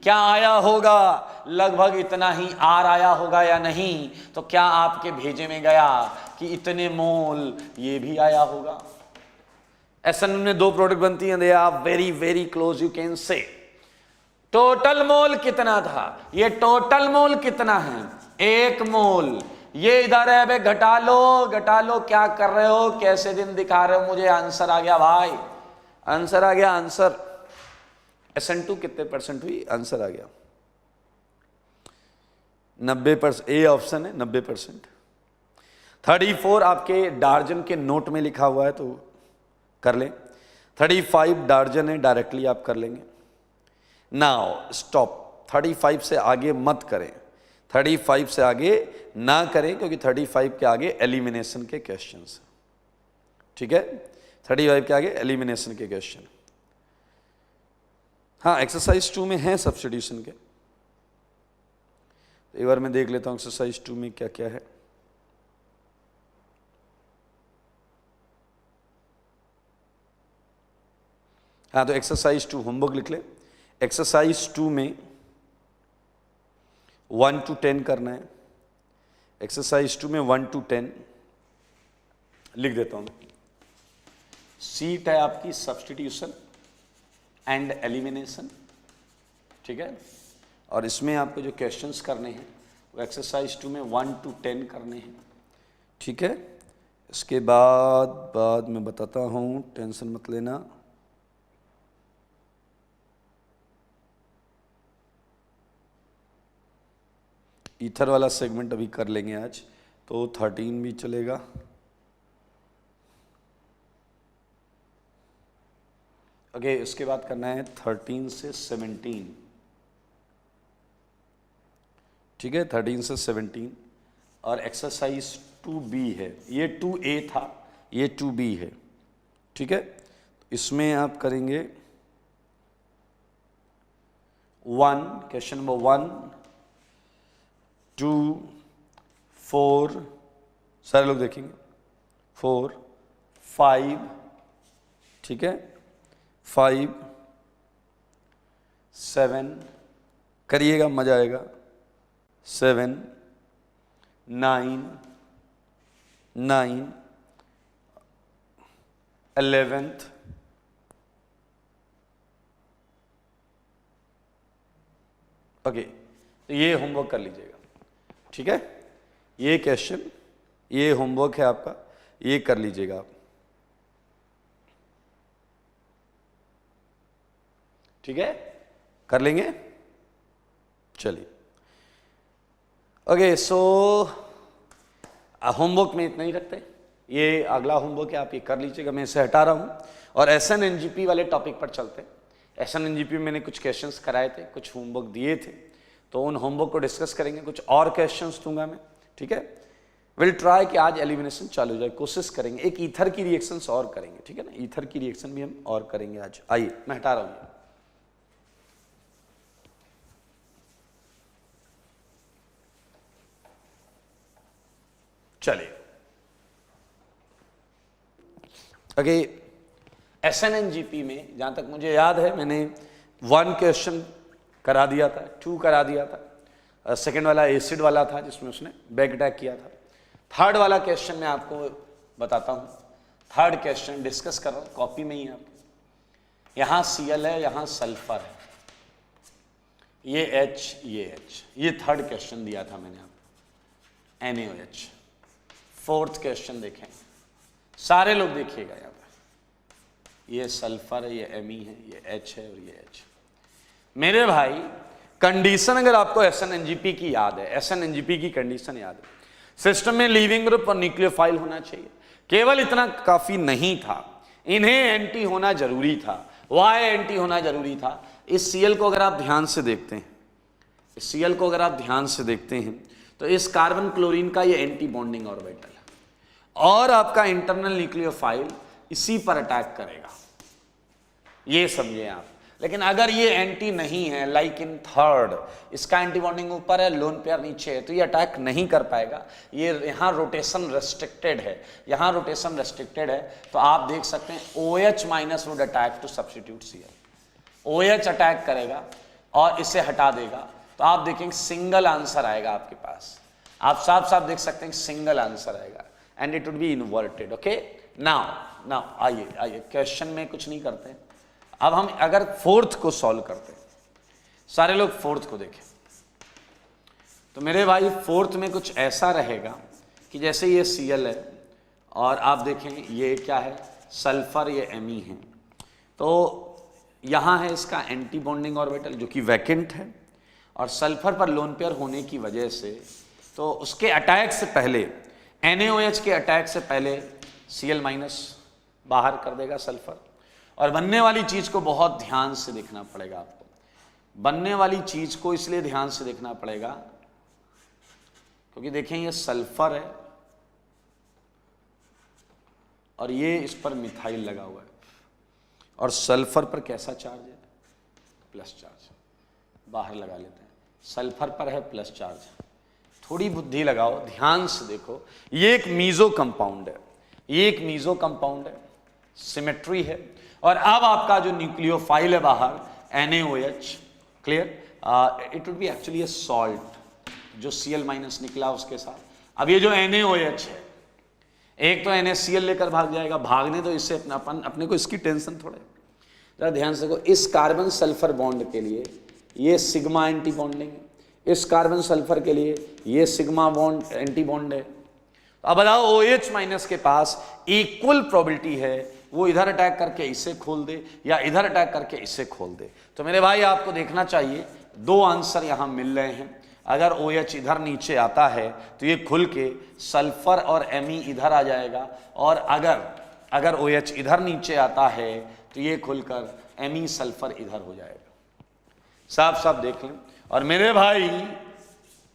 क्या आया होगा, लगभग इतना ही R आया होगा या नहीं। तो क्या आपके भेजे में गया कि इतने मोल ये भी आया होगा। SN1 में 2 प्रोडक्ट बनती हैं, they are very very close, you can say. Total mole कितना था, ये टोटल मोल कितना है, 1 मोल। ये इधर है बे, घटा लो, क्या कर रहे हो, कैसे दिन दिखा रहे हो मुझे। आंसर आ गया भाई, आंसर आ गया, आंसर। SN2 कितने परसेंट हुई, आंसर आ गया 90%, ए ऑप्शन है 90%। 34 आपके डार्जन के नोट में लिखा हुआ है तो कर लें, 35 डार्जन है, डायरेक्टली आप कर लेंगे। नाउ स्टॉप, 35 से आगे मत करें, 35 से आगे ना करें, क्योंकि 35 के आगे एलिमिनेशन के क्वेश्चंस, ठीक है, 35 के आगे एलिमिनेशन के क्वेश्चन। हाँ, एक्सरसाइज 2 में है सब्स्टिट्यूशन के, एक बार मैं देख लेता हूं एक्सरसाइज 2 में क्या क्या है। हाँ, तो एक्सरसाइज 2 होमवर्क लिख ले। एक्सरसाइज 2 में 1 to 10 करना है। एक्सरसाइज 2 में 1 to 10 लिख देता हूं। सीट है आपकी सब्स्टिट्यूशन एंड एलिमिनेशन, ठीक है, और इसमें आपको जो क्वेश्चंस करने हैं वो एक्सरसाइज 2 में 1 to 10 करने हैं, ठीक है। इसके बाद मैं बताता हूं, टेंशन मत लेना। ईथर वाला सेगमेंट अभी कर लेंगे आज, तो 13 भी चलेगा। ओके, इसके बाद करना है 13 से 17, ठीक है, 13 से 17। और एक्सरसाइज 2B है, ये 2A था, ये 2B है, ठीक है। इसमें आप करेंगे 1, क्वेश्चन नंबर 1 2 4, सारे लोग देखेंगे, 4 5, ठीक है, 5 7, करिएगा मजा आएगा, 7 9 9, 11th, ओके, तो ये होमवर्क कर लीजिएगा, ठीक है, ये क्वेश्चन, ये होमवर्क है आपका, ये कर लीजिएगा आप, ठीक है, कर लेंगे, चलिए, ओके, सो होमवर्क में इतना ही रखते हैं, ये अगला होमवर्क है, आप ये कर लीजिएगा, मैं इसे हटा रहा हूं और SNNGP वाले टॉपिक पर चलते हैं। SNNGP में मैंने कुछ क्वेश्चंस कराए थे, कुछ होमवर्क दिए थे, तो उन होमवर्क को डिस्कस करेंगे, कुछ और क्वेश्चंस दूंगा मैं, ठीक है, विल ट्राई कि आज एलिमिनेशन चालू हो जाए, कोशिश करेंगे, एक ईथर की रिएक्शंस और करेंगे, ठीक है ना, ईथर की रिएक्शन भी हम और करेंगे आज। आइए मैं हटा रहा हूं, चलिए, ओके, SNNGP में जहां तक मुझे याद है मैंने 1 क्वेश्चन करा दिया था, 2 करा दिया था, सेकेंड वाला एसिड वाला था जिसमें उसने बैक अटैक किया था, थर्ड वाला क्वेश्चन मैं आपको बताता हूं, थर्ड क्वेश्चन डिस्कस कर रहा हूं, कॉपी में ही आपके, यहां Cl है, यहां सल्फर है, ये H, ये थर्ड क्वेश्चन दिया था मैंने आपको, NaOH। फोर्थ क्वेश्चन देखें, सारे लोग देखिएगा, यहाँ पे ये सल्फर है, ये Me है, ये H है और ये H। मेरे भाई कंडीशन अगर आपको SNNGP की याद है, SNNGP की कंडीशन याद है, सिस्टम में लीविंग ग्रुप और न्यूक्लियोफाइल होना चाहिए, केवल इतना काफी नहीं था, इन्हें एंटी होना जरूरी था। वाई एंटी होना जरूरी था? इस Cl को अगर आप ध्यान से देखते हैं, इस Cl को अगर आप ध्यान से देखते हैं तो इस कार्बन क्लोरीन का ये एंटी बॉन्डिंग ऑर्बिटल है और आपका इंटरनल न्यूक्लियोफाइल इसी पर अटैक करेगा, ये समझे आप। लेकिन अगर ये एंटी नहीं है, लाइक इन थर्ड, इसका एंटी बॉन्डिंग ऊपर है, लोन पेयर नीचे है, तो ये अटैक नहीं कर पाएगा, ये यहाँ रोटेशन रेस्ट्रिक्टेड है, यहाँ रोटेशन रेस्ट्रिक्टेड है, तो आप देख सकते हैं OH minus would attack to substitute Cl, OH attack करेगा और इसे हटा देगा, तो आप देखेंगे सिंगल आंसर आएगा आपके पास, आप साफ साफ देख सकते हैं सिंगल आंसर आएगा and it would be inverted. Okay, now आइए क्वेश्चन में कुछ नहीं करते हैं, अब हम अगर फोर्थ को सॉल्व करते हैं, सारे लोग फोर्थ को देखें, तो मेरे भाई फोर्थ में कुछ ऐसा रहेगा कि जैसे ये Cl है और आप देखें ये क्या है, सल्फर, ये Me है, तो यहाँ है इसका एंटी बॉन्डिंग ऑर्बिटल जो कि वैकेंट है और सल्फर पर लोन पेयर होने की वजह से, तो उसके अटैक से पहले, NaOH के अटैक से पहले Cl माइनस बाहर कर देगा सल्फर, और बनने वाली चीज को बहुत ध्यान से देखना पड़ेगा आपको, बनने वाली चीज को इसलिए ध्यान से देखना पड़ेगा क्योंकि देखें ये सल्फर है और ये इस पर मिथाइल लगा हुआ है, और सल्फर पर कैसा चार्ज है, प्लस चार्ज, बाहर लगा लेते हैं, सल्फर पर है प्लस चार्ज, थोड़ी बुद्धि लगाओ, ध्यान से देखो, ये एक मीजो कंपाउंड है, ये एक मीजो कंपाउंड है, सिमेट्री है, और अब आपका जो न्यूक्लियोफाइल है बाहर NaOH, clear, it would be actually A salt जो Cl माइनस निकला उसके साथ। अब ये जो NaOH है, एक तो NaCl लेकर भाग जाएगा, भागने तो इससे अपने को इसकी टेंशन थोड़ा, जरा ध्यान से देखो, इस कार्बन सल्फर बॉन्ड के लिए ये सिग्मा एंटी बॉन्डिंग है, इस कार्बन सल्फर के लिए ये सिग्मा बॉन्ड एंटी बॉन्ड है, अब बताओ OH माइनस के पास इक्वल प्रोबेबिलिटी है वो इधर अटैक करके इसे खोल दे या इधर अटैक करके इसे खोल दे। तो मेरे भाई आपको देखना चाहिए, दो आंसर यहां मिल रहे हैं, अगर OH इधर नीचे आता है तो ये खुल के सल्फर और Me इधर आ जाएगा, और अगर OH इधर नीचे आता है तो ये खुलकर Me सल्फर इधर हो जाएगा, साफ साफ देख लें। और मेरे भाई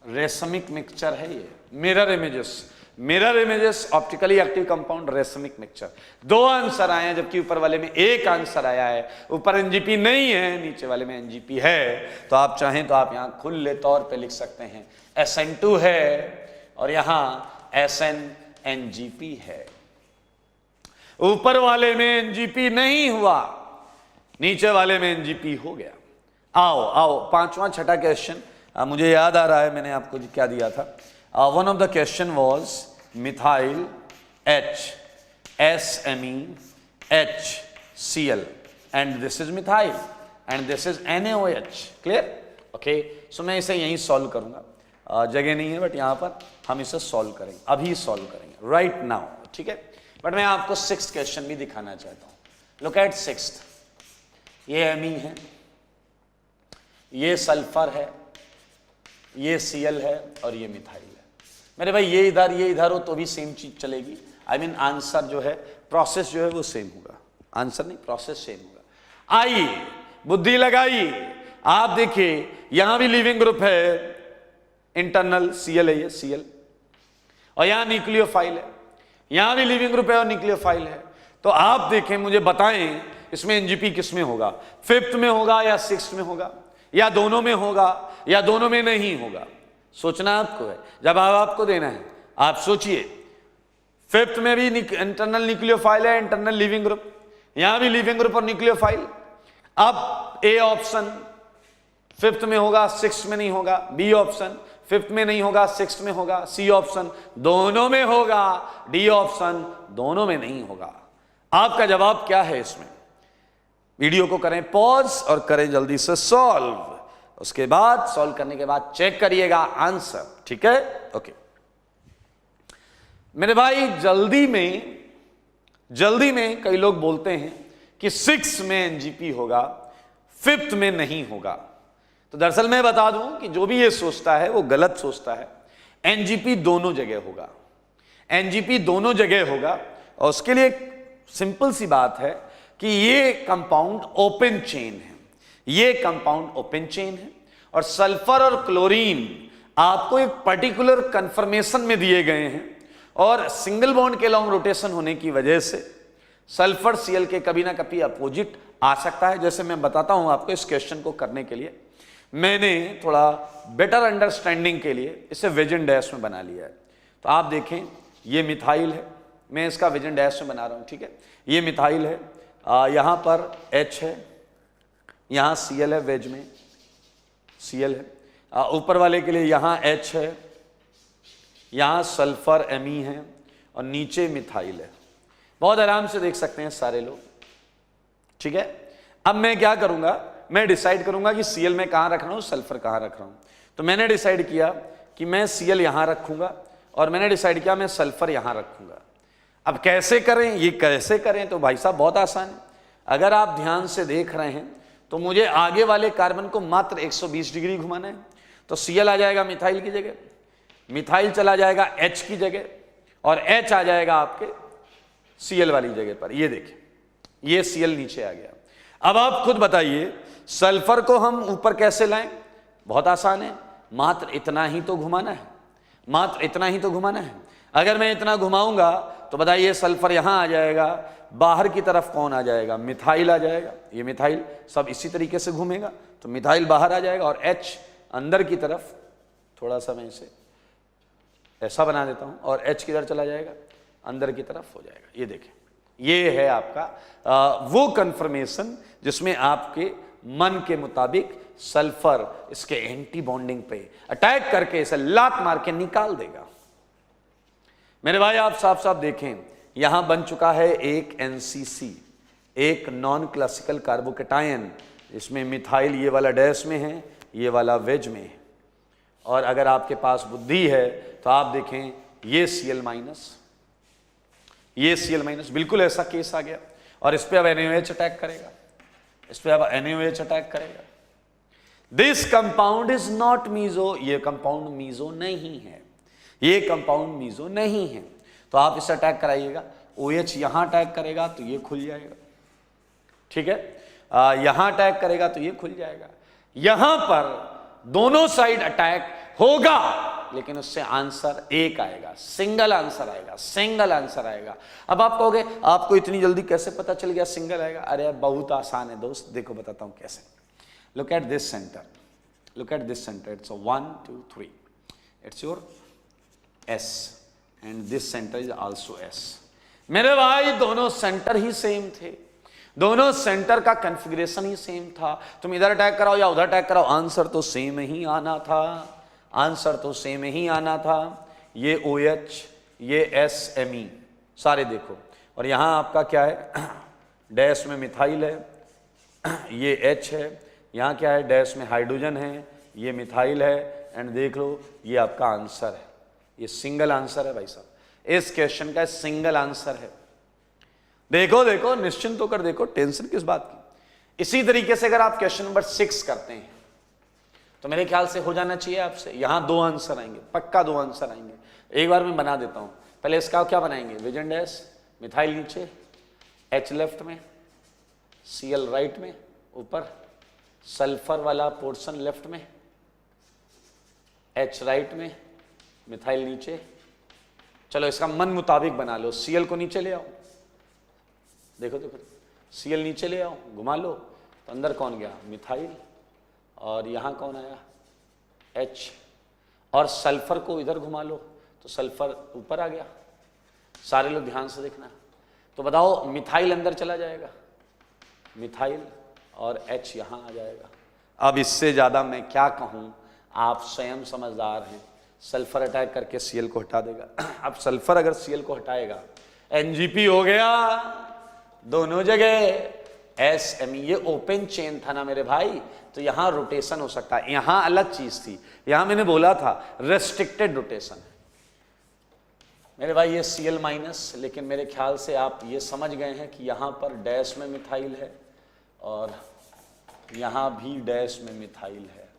रेशमिक मिक्सचर है ये, mirror images, mirror images, optically active compound, racemic mixture. 2 answer आए हैं, जबकि ऊपर वाले में 1 आंसर आया है। ऊपर एनजीपी नहीं है, नीचे वाले में एनजीपी है। तो आप चाहें तो आप यहां खुले तौर पे लिख सकते हैं SN2 है और यहां SNNGP है। ऊपर वाले में एनजीपी नहीं हुआ, नीचे वाले में एनजीपी हो गया। आओ 5वां छठा क्वेश्चन मुझे याद आ रहा है, मैंने आपको क्या दिया था। One of the question was methyl HSMeHCl and this is methyl and this is NaOH। Clear? Okay, so मैं इसे यहीं सॉल्व करूंगा, जगह नहीं है बट यहां पर हम इसे सॉल्व करेंगे, अभी सॉल्व करेंगे राइट नाउ। ठीक है, बट मैं आपको 6th क्वेश्चन भी दिखाना चाहता हूं। Look at 6th। ये Me है, ये सल्फर है, ये Cl है और ये मिथाइल है। मेरे भाई ये इधर हो तो भी सेम चीज चलेगी। आई मीन आंसर जो है, प्रोसेस जो है वो सेम होगा, आंसर नहीं प्रोसेस सेम होगा। आइए बुद्धि लगाइए, आप देखिए यहां भी लिविंग ग्रुप है, इंटरनल Cl है ये Cl, और यहां न्यूक्लियोफाइल है, यहां भी लिविंग ग्रुप है और न्यूक्लियोफाइल है। तो आप देखें, मुझे बताएं इसमें एनजीपी किस में होगा, 5th में होगा या 6th में होगा, या दोनों में होगा या दोनों में नहीं होगा। सोचना आपको है, जब आपको देना है आप सोचिए। 5th में भी इंटरनल न्यूक्लियोफाइल है, इंटरनल लिविंग ग्रुप, यहां भी लिविंग ग्रुप और न्यूक्लियोफाइल। अब ए ऑप्शन 5th में होगा, 6th में नहीं होगा। बी ऑप्शन 5th में नहीं होगा, 6th में होगा। सी ऑप्शन दोनों में होगा। डी ऑप्शन दोनों में नहीं होगा। आपका जवाब क्या है इसमें? वीडियो को करें पॉज और करें जल्दी से सॉल्व। उसके बाद सॉल्व करने के बाद चेक करिएगा आंसर। ठीक है, ओके मेरे भाई। जल्दी में कई लोग बोलते हैं कि 6 में एनजीपी होगा, 5th में नहीं होगा। तो दरअसल मैं बता दूं कि जो भी ये सोचता है वो गलत सोचता है। एनजीपी दोनों जगह होगा, एनजीपी दोनों जगह होगा। और उसके लिए सिंपल सी बात है कि ये कंपाउंड ओपन चेन है, ये कंपाउंड ओपन चेन है। और सल्फर और क्लोरीन आपको एक पर्टिकुलर कन्फर्मेशन में दिए गए हैं, और सिंगल बॉन्ड के लॉन्ग रोटेशन होने की वजह से सल्फर Cl के कभी ना कभी अपोजिट आ सकता है। जैसे मैं बताता हूं आपको, इस क्वेश्चन को करने के लिए मैंने थोड़ा बेटर अंडरस्टैंडिंग के लिए इसे विजन डैश में बना लिया है। तो आप देखें, ये मिथाइल है, मैं इसका विजन डैश में बना रहा हूं। ठीक है, ये मिथाइल है, यहां पर H है, यहां Cl है, वेज में Cl है। ऊपर वाले के लिए यहां H है, यहां सल्फर Me है और नीचे मिथाइल है। बहुत आराम से देख सकते हैं सारे लोग। ठीक है, अब मैं क्या करूंगा, मैं डिसाइड करूंगा कि Cl मैं कहां रख रहा हूं, सल्फर कहां रख रहा हूं। तो मैंने डिसाइड किया कि मैं Cl यहां रखूंगा और मैंने डिसाइड किया मैं सल्फर यहां रखूंगा। अब कैसे करें, ये कैसे करें? तो भाई साहब बहुत आसान है। अगर आप ध्यान से देख रहे हैं तो मुझे आगे वाले कार्बन को मात्र 120 डिग्री घुमाना है। तो Cl आ जाएगा मिथाइल की जगह, मिथाइल चला जाएगा H की जगह, और H आ जाएगा आपके Cl वाली जगह पर। ये देखिए, ये Cl नीचे आ गया। अब आप खुद बताइए, सल्फर को हम ऊपर कैसे लाएं? बहुत आसान है, मात्र इतना ही तो घुमाना है, मात्र इतना ही तो घुमाना है। अगर मैं इतना घुमाऊंगा तो बताइए सल्फर यहां आ जाएगा, बाहर की तरफ कौन आ जाएगा? मिथाइल आ जाएगा। ये मिथाइल सब इसी तरीके से घूमेगा तो मिथाइल बाहर आ जाएगा, और H अंदर की तरफ, थोड़ा सा मैं इसे ऐसा बना देता हूं, और H किधर चला जाएगा? अंदर की तरफ हो जाएगा। ये देखें, ये है आपका वो कन्फर्मेशन जिसमें आपके मन के मुताबिक सल्फर इसके एंटी बॉन्डिंग पे अटैक करके इसे लात मार के निकाल देगा। मेरे भाई आप साफ साफ देखें, यहां बन चुका है एक NCC, एक नॉन क्लासिकल कार्बोकेटायन। इसमें मिथाइल ये वाला डैश में है, ये वाला वेज में है। और अगर आपके पास बुद्धि है तो आप देखें, ये Cl माइनस, ये Cl माइनस, बिल्कुल ऐसा केस आ गया। और इस पे अब NaOH अटैक करेगा, इस पे अब NaOH अटैक करेगा। This compound is not meso, ये कंपाउंड मीजो नहीं है, ये कंपाउंड मीजो नहीं है। तो आप इसे अटैक कराइएगा, OH यहां अटैक करेगा तो ये खुल जाएगा। ठीक है, यहां अटैक करेगा तो ये खुल जाएगा। यहां पर दोनों साइड अटैक होगा, लेकिन उससे आंसर एक आएगा, सिंगल आंसर आएगा, सिंगल आंसर आएगा। अब आप कहोगे आपको इतनी जल्दी कैसे पता चल गया सिंगल आएगा? अरे बहुत आसान है दोस्त, देखो बताता हूं कैसे। Look at this centre, look at this centre, it's 1 2 3, it's your S and this centre is also S। मेरे भाई दोनों सेंटर ही सेम थे, दोनों सेंटर का कॉन्फ़िगरेशन ही सेम था। तुम इधर अटैक कराओ या उधर अटैक कराओ, आंसर तो सेम ही आना था, आंसर तो सेम ही आना था। ये OH, ये SMe सारे देखो, और यहां आपका क्या है, डैश में मिथाइल है, ये H है, यहां क्या है, डैश में हाइड्रोजन है, ये मिथाइल है, एंड देख लो ये आपका आंसर है। ये सिंगल आंसर है भाई साहब, इस क्वेश्चन का सिंगल आंसर है। देखो देखो, निश्चिंत होकर देखो, टेंशन किस बात की। इसी तरीके से अगर आप क्वेश्चन नंबर 6 करते हैं तो मेरे ख्याल से हो जाना चाहिए आपसे, यहां 2 आंसर आएंगे, पक्का 2 आंसर आएंगे। एक बार मैं बना देता हूं, पहले इसका क्या बनाएंगे, विजन डैश, मिथाइल नीचे, H लेफ्ट में, Cl राइट में, ऊपर सल्फर वाला पोर्शन लेफ्ट में, H राइट में, मिथाइल नीचे। चलो इसका मन मुताबिक बना लो, Cl को नीचे ले आओ, देखो देखो, Cl नीचे ले आओ, घुमा लो, तो अंदर कौन गया, मिथाइल, और यहां कौन आया, H, और सल्फर को इधर घुमा लो तो सल्फर ऊपर आ गया। सारे लोग ध्यान से देखना, तो बताओ मिथाइल अंदर चला जाएगा, मिथाइल, और H यहां आ जाएगा। अब इससे ज्यादा मैं क्या कहूं, आप स्वयं समझदार हैं। सल्फर अटैक करके Cl को हटा देगा। अब सल्फर अगर Cl को हटाएगा, NGP हो गया दोनों जगह, SMe, ये ओपन चेन था ना मेरे भाई, तो यहां रोटेशन हो सकता है, यहां अलग चीज थी, यहां मैंने बोला था रेस्ट्रिक्टेड रोटेशन मेरे भाई, ये Cl माइनस, लेकिन मेरे ख्याल से आप ये समझ गए हैं कि यहां पर डैश में मिथाइल है और यहां भी डैश में मिथाइल है,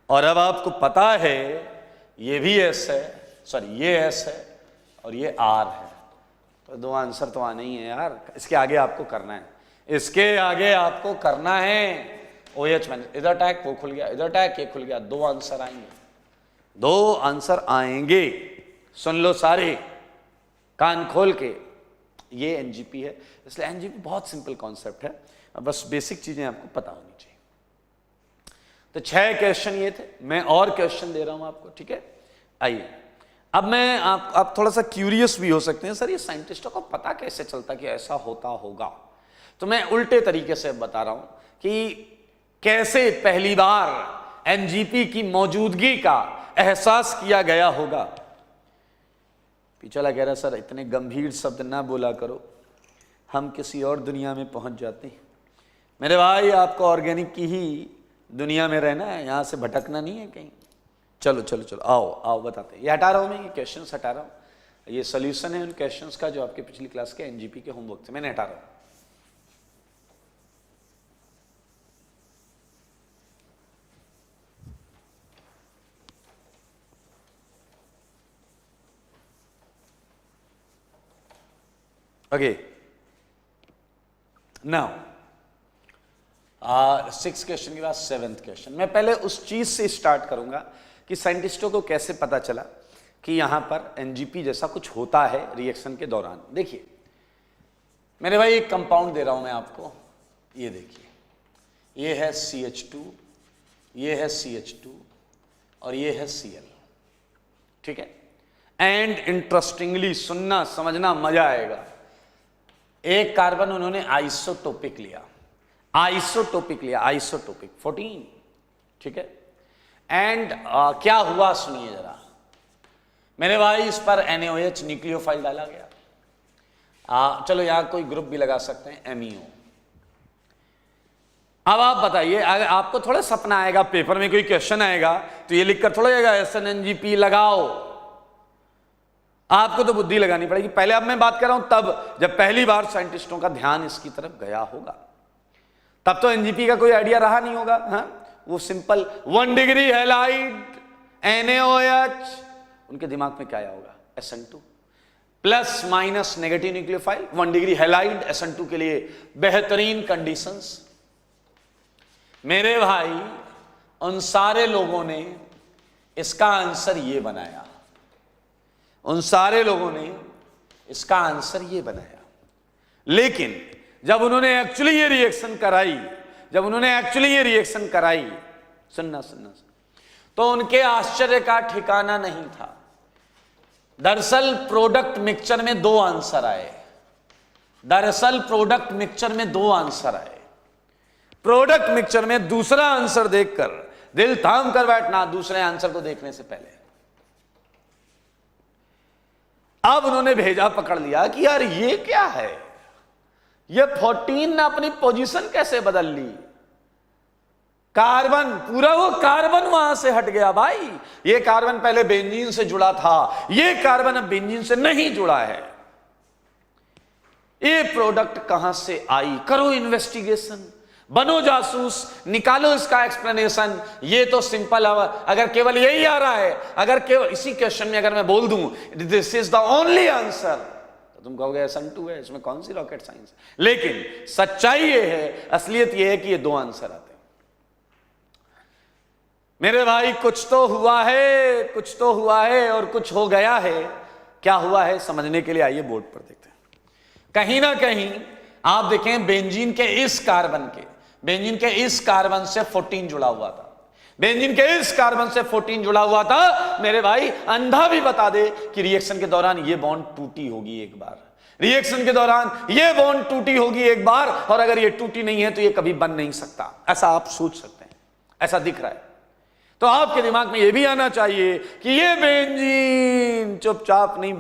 और अब आपको पता है ये भी S है, सॉरी ये S है और ये R है, तो 2 आंसर तो आने ही है यार। इसके आगे आपको करना है, इसके आगे आपको करना है। OH माइनस, इधर अटैक वो खुल गया, इधर अटैक ये खुल गया, 2 आंसर आएंगे, 2 आंसर आएंगे। सुन लो सारे कान खोल के, ये NGP है, इसलिए NGP बहुत सिंपल कॉन्सेप्ट है, बस बेसिक चीजें आपको पता होनी चाहिए। तो 6 क्वेश्चन ये थे, मैं और क्वेश्चन दे रहा हूं आपको, ठीक है। आइए अब मैं आप थोड़ा सा क्यूरियस भी हो सकते हैं, सर ये साइंटिस्टों को पता कैसे चलता कि ऐसा होता होगा, तो मैं उल्टे तरीके से बता रहा हूं कि कैसे पहली बार NGP की मौजूदगी का एहसास किया गया होगा। पिछला कह रहा सर इतने गंभीर शब्द ना बोला करो, हम किसी और दुनिया में पहुंच जाते हैं। मेरे भाई आपको ऑर्गेनिक की ही दुनिया में रहना है, यहां से भटकना नहीं है कहीं। चलो चलो चलो, आओ आओ बताते हैं। ये हटा रहा हूं मैं, ये क्वेश्चंस हटा रहा हूं, ये सोल्यूशन है उन क्वेश्चंस का जो आपके पिछली क्लास के NGP के होमवर्क से मैंने हटा रहा हूं। ओके, नाउ 6 क्वेश्चन के बाद 7th क्वेश्चन। मैं पहले उस चीज से स्टार्ट करूंगा कि साइंटिस्टों को कैसे पता चला कि यहां पर NGP जैसा कुछ होता है रिएक्शन के दौरान। देखिए मेरे भाई एक कंपाउंड दे रहा हूं मैं आपको, ये देखिए, ये है CH2, ये है CH2 और ये है Cl, ठीक है। एंड इंटरेस्टिंगली सुनना समझना मजा आएगा, एक कार्बन उन्होंने आइसोटोपिक लिया, आइसोटोपिक लिया, आइसोटोपिक 14, ठीक है। एंड क्या हुआ सुनिए जरा मेरे भाई, इस पर NaOH न्यूक्लियोफाइल डाला गया। चलो यहां कोई ग्रुप भी लगा सकते हैं, MEO। अब आप बताइए, अगर आपको थोड़ा सपना आएगा, पेपर में कोई क्वेश्चन आएगा तो ये लिखकर थोड़ा जाएगा SNNGP लगाओ, आपको तो बुद्धि लगानी पड़ेगी। पहले अब मैं बात कर रहा हूं तब जब पहली बार साइंटिस्टों का ध्यान इसकी तरफ गया होगा, तब तो NGP का कोई आइडिया रहा नहीं होगा। हाँ, वो सिंपल 1 डिग्री हैलाइड NaOH, उनके दिमाग में क्या आया होगा, SN2 plus minus negative nucleophile, 1 degree halide SN2 के लिए बेहतरीन कंडीशंस। मेरे भाई उन सारे लोगों ने इसका आंसर ये बनाया, उन सारे लोगों ने इसका आंसर ये बनाया। लेकिन जब उन्होंने एक्चुअली ये रिएक्शन कराई, सुनना, तो उनके आश्चर्य का ठिकाना नहीं था। दरअसल प्रोडक्ट मिक्सचर में दो आंसर आए। प्रोडक्ट मिक्सचर में दूसरा आंसर देखकर दिल थाम कर बैठना, दूसरे आंसर को देखने से पहले। अब उन्होंने भेजा पकड़ लिया कि यार ये क्या है, ये 14 ने अपनी पोजीशन कैसे बदल ली। कार्बन, पूरा वो कार्बन वहां से हट गया भाई। ये कार्बन पहले बेंजीन से जुड़ा था, ये कार्बन अब बेंजीन से नहीं जुड़ा है। ये प्रोडक्ट कहां से आई, करो इन्वेस्टिगेशन, बनो जासूस, निकालो इसका एक्सप्लेनेशन। ये तो सिंपल है, अगर केवल यही आ रहा है, अगर केवल इसी क्वेश्चन में अगर मैं बोल दूं this is the only answer, तो तुम कहोगे SN2 है, इसमें कौन सी रॉकेट साइंस। लेकिन सच्चाई ये है, असलियत ये है कि ये दो आंसर आते हैं। मेरे भाई कुछ तो हुआ है और कुछ हो गया है। क्या हुआ है समझने के लिए आइए बोर्ड पर देखते हैं। कहीं ना कहीं आप देखें बेंजीन के इस कार्बन से 14 जुड़ा हुआ था। मेरे भाई अंधा भी बता दे कि रिएक्शन के दौरान ये बॉन्ड टूटी होगी एक बार, और अगर ये टूटी नहीं है तो ये कभी बन नहीं सकता। ऐसा आप सोच सकते हैं, ऐसा दिख रहा है। तो आपके दिमाग में ये भी आना चाहिए कि ये बेंजीन चुपचाप नहीं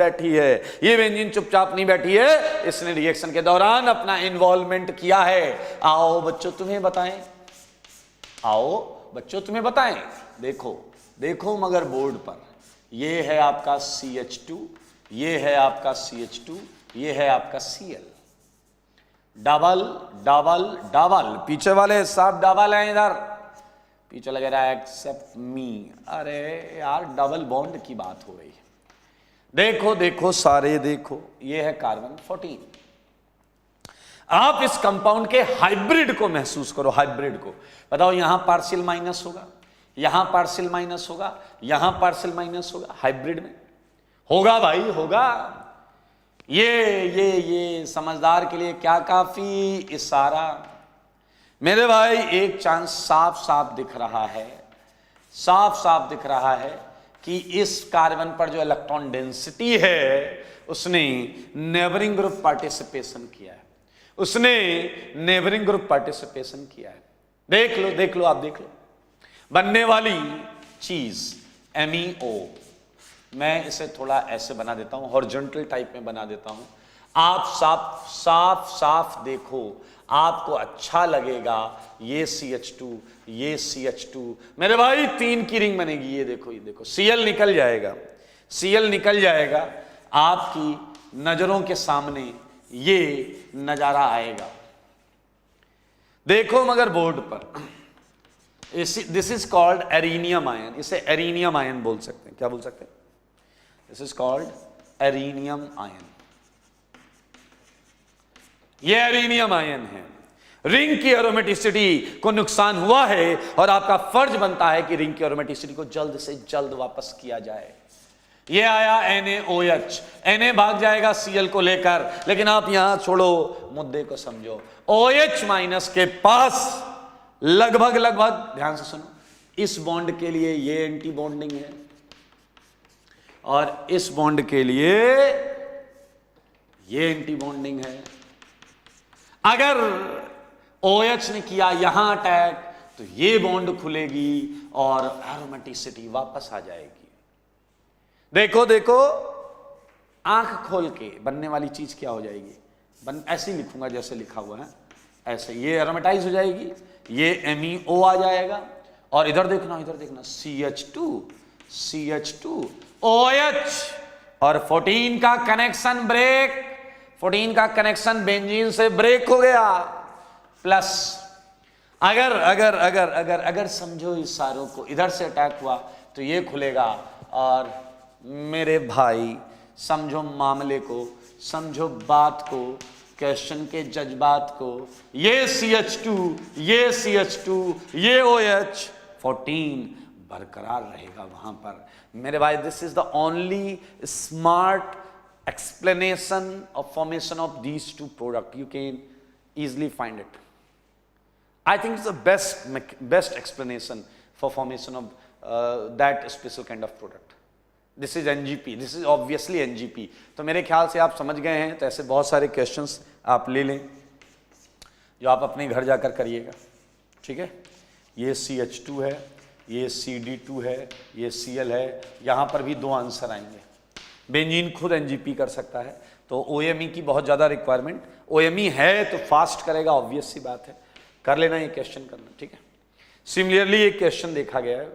बैठी है, इसने रिएक्शन के दौरान अपना इन्वॉल्वमेंट किया है। आओ बच्चों तुम्हें बताएं। देखो मगर बोर्ड पर ये है आपका CH2, ये है आपका CH2, ये है आपका Cl। डबल पीछे वाले सब डबल हैं, इधर पीछे लग रहा है एक्सेप्ट मी। अरे यार डबल बॉन्ड की बात हो रही है। देखो सारे देखो, ये है कार्बन 14। आप इस कंपाउंड के हाइब्रिड को महसूस करो, बताओ यहां पार्शियल माइनस होगा, यहां पार्शियल माइनस होगा, यहां पार्शियल माइनस होगा, हाइब्रिड में होगा भाई, होगा। ये समझदार के लिए क्या काफी इशारा। मेरे भाई एक चांस साफ दिख रहा है कि इस कार्बन पर जो इलेक्ट्रॉन डेंसिटी है उसने नेबरिंग ग्रुप पार्टिसिपेशन किया है। देख लो आप देख लो बनने वाली चीज MEO। मैं इसे थोड़ा ऐसे बना देता हूं, हॉरिजॉन्टल टाइप में बना देता हूं। आप साफ देखो, आपको अच्छा लगेगा। ये CH2 मेरे भाई 3 की रिंग बनेगी। ये देखो Cl निकल जाएगा आपकी नजरों के सामने, ये नजारा आएगा। देखो मगर बोर्ड पर this is called arenium ion. इसे एरीनियम आयन बोल सकते हैं। क्या बोल सकते हैं? This is called arenium ion. ये एरीनियम आयन है। रिंग की एरोमेटिसिटी को नुकसान हुआ है और आपका फर्ज बनता है कि रिंग की एरोमेटिसिटी को जल्द से जल्द वापस किया जाए। ये आया NaOH, Na भाग जाएगा Cl को लेकर, लेकिन आप यहां छोड़ो, मुद्दे को समझो। OH माइनस के पास लगभग ध्यान से सुनो, इस बॉन्ड के लिए ये एंटी बॉन्डिंग है और इस बॉन्ड के लिए ये एंटी बॉन्डिंग है। अगर OH ने किया यहां अटैक तो ये बॉन्ड खुलेगी और एरोमेटिसिटी वापस आ जाएगी। देखो आंख खोल के बनने वाली चीज क्या हो जाएगी? ऐसे लिखूंगा जैसे लिखा हुआ है, ऐसे ये एरोमेटाइज हो जाएगी, ये MEO आ जाएगा और इधर देखना CH2 OH और 14 का कनेक्शन बेंजीन से ब्रेक हो गया। प्लस अगर समझो इस सारों को, इधर से अटैक हुआ तो ये खुलेगा। और मेरे भाई समझो मामले को, समझो बात को, क्वेश्चन के जज्बात को। ये CH2 ये OH 14 बरकरार रहेगा वहां पर। मेरे भाई, this is the only smart explanation of formation of these two products. You can easily find it. I think it's the best explanation for formation of that special kind of product. This is NGP. This is obviously NGP. तो मेरे ख्याल से आप समझ गए हैं। तो ऐसे बहुत सारे questions आप ले लें जो आप अपने घर जाकर करिएगा, ठीक है। ये CH2 है, ये CD2 है, ये Cl है, यहाँ पर भी 2 आंसर आएंगे। बेंजीन खुद एनजीपी कर सकता है, तो ओएमई की बहुत ज़्यादा रिक्वायरमेंट, ओएमई है तो फास्ट करेगा, ऑब्वियस सी बात है, कर लेना ये क्वेश्चन करना, ठीक है। सिमिलरली एक क्वेश्चन देखा गया है,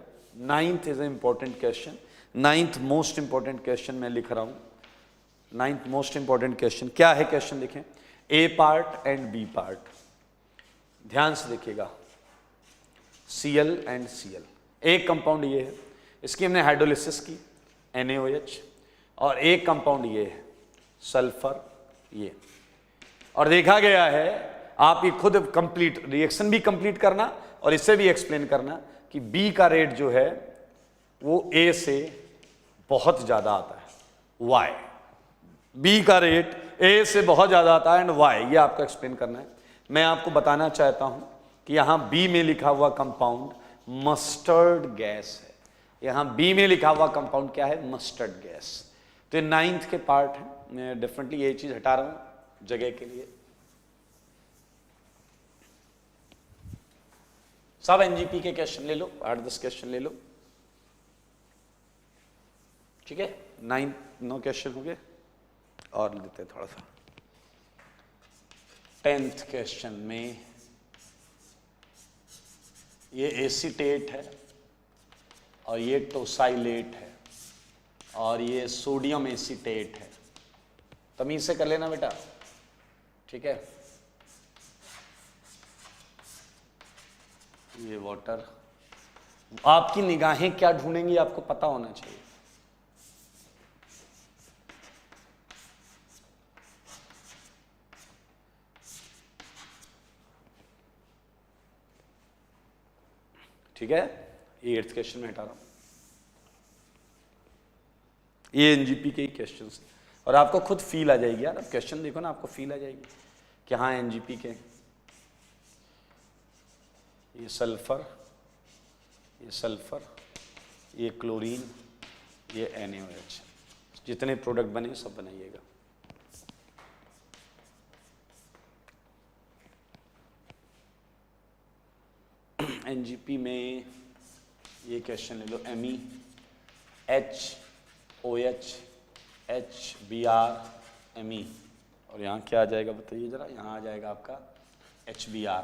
9th is a important question, 9th most important question मैं लिख रहा हूँ। 9th मोस्ट इंपॉर्टेंट क्वेश्चन क्या है, क्वेश्चन देखें, ए पार्ट एंड बी पार्ट, ध्यान से देखिएगा, Cl एंड Cl, एक कंपाउंड ये है, इसकी हमने हाइड्रोलिसिस की NaOH, और एक कंपाउंड ये है सल्फर ये, और देखा गया है आप ये खुद कंप्लीट रिएक्शन भी कंप्लीट करना और इसे भी एक्सप्लेन करना कि बी का रेट जो है वो ए से बहुत ज्यादा आता है, वाई, बी का रेट ए से बहुत ज्यादा आता है एंड वाई, ये आपको एक्सप्लेन करना है। मैं आपको बताना चाहता हूं कि यहां बी में लिखा हुआ कंपाउंड मस्टर्ड गैस है, यहां बी में लिखा हुआ कंपाउंड क्या है, मस्टर्ड गैस। तो 9th के पार्ट है, मैं डेफिनेटली ये चीज हटा रहा हूं जगह के लिए। सब एनजीपी के क्वेश्चन ले लो, 8-10 क्वेश्चन ले लो, ठीक है। 9 क्वेश्चन हो गए, और लेते हैं थोड़ा सा। 10th क्वेश्चन में ये एसीटेट है और ये टोसाइलेट है और ये सोडियम एसीटेट है, तमीज से कर लेना बेटा, ठीक है। ये वाटर, आपकी निगाहें क्या ढूंढेंगी आपको पता होना चाहिए। ठीक है, ये 8th क्वेश्चन में हटा रहा हूं, ये एनजीपी के ही क्वेश्चन है, और आपको खुद फील आ जाएगी यार, अब क्वेश्चन देखो ना, आपको फील आ जाएगी कि हाँ एनजीपी के। ये सल्फर, ये सल्फर, ये क्लोरीन, ये NaOH, जितने प्रोडक्ट बने सब बनाइएगा। एनजीपी में ये क्वेश्चन ले लो, Me, HOH, HBr, Me, और यहाँ क्या आ जाएगा बताइए जरा, यहाँ आ जाएगा आपका HBr।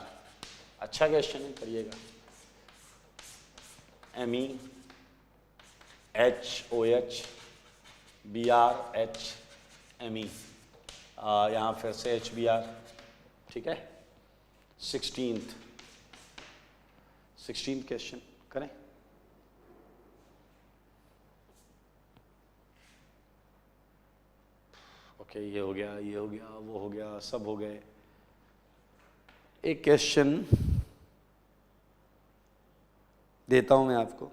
अच्छा क्वेश्चन है, करिएगा। Me, HOH, Br, H, Me, यहाँ फिर से HBr, ठीक है। 16th क्वेश्चन करें। ओके, ये हो गया, ये हो गया, वो हो गया, सब हो गए। एक क्वेश्चन देता हूं मैं आपको,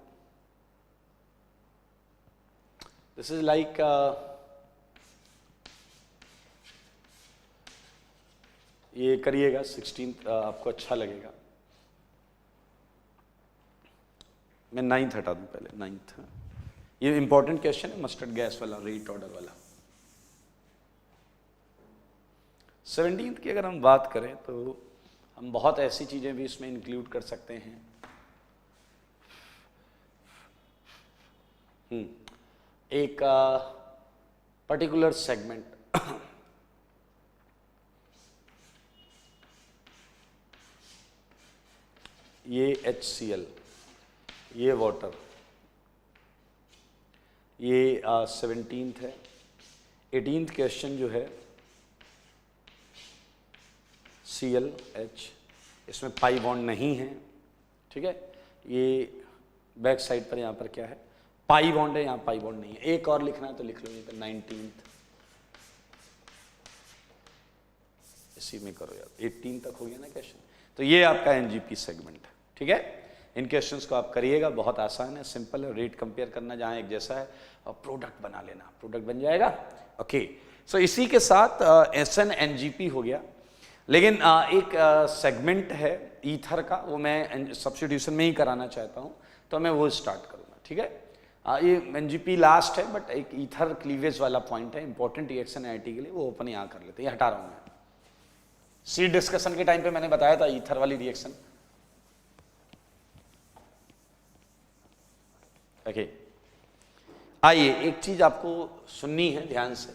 दिस इज लाइक ये करिएगा, 16th आपको अच्छा लगेगा। मैं 9th हटा दूं पहले, 9th, ये इंपॉर्टेंट क्वेश्चन है, मस्टर्ड गैस वाला, रेट ऑर्डर वाला। 17th की अगर हम बात करें तो हम बहुत ऐसी चीजें भी इसमें इंक्लूड कर सकते हैं। एक पर्टिकुलर सेगमेंट, ये HCl, ये वाटर, ये 17th है। 18th क्वेश्चन जो है ClH, इसमें पाई बॉन्ड नहीं है, ठीक है। ये बैक साइड पर यहाँ पर क्या है, पाई बॉन्ड है, यहाँ पाई बॉन्ड नहीं है। एक और लिखना है तो लिख लो, ये तो 19th, इसी में करो यार, 18 तक हो गया ना क्वेश्चन। तो ये आपका एनजीपी सेगमेंट है, ठीक है। इन क्वेश्चंस को आप करिएगा, बहुत आसान है, सिंपल है, रेट कंपेयर करना जहाँ एक जैसा है और प्रोडक्ट बना लेना, प्रोडक्ट बन जाएगा। ओके, सो इसी के साथ SN-NGP हो गया। लेकिन एक सेगमेंट है ईथर का, वो मैं सब्स्टिट्यूशन में ही कराना चाहता हूँ, तो मैं वो स्टार्ट करूँगा, ठीक है। ये NGP लास्ट है, बट एक ईथर क्लीवेज वाला पॉइंट है, इंपॉर्टेंट रिएक्शन IIT के लिए, वो ओपन यहाँ कर लेते हैं, ये हटा रहा हूँ मैं। सीट डिस्कशन के टाइम पे मैंने बताया था ईथर वाली रिएक्शन। ओके, आइए एक चीज आपको सुननी है ध्यान से,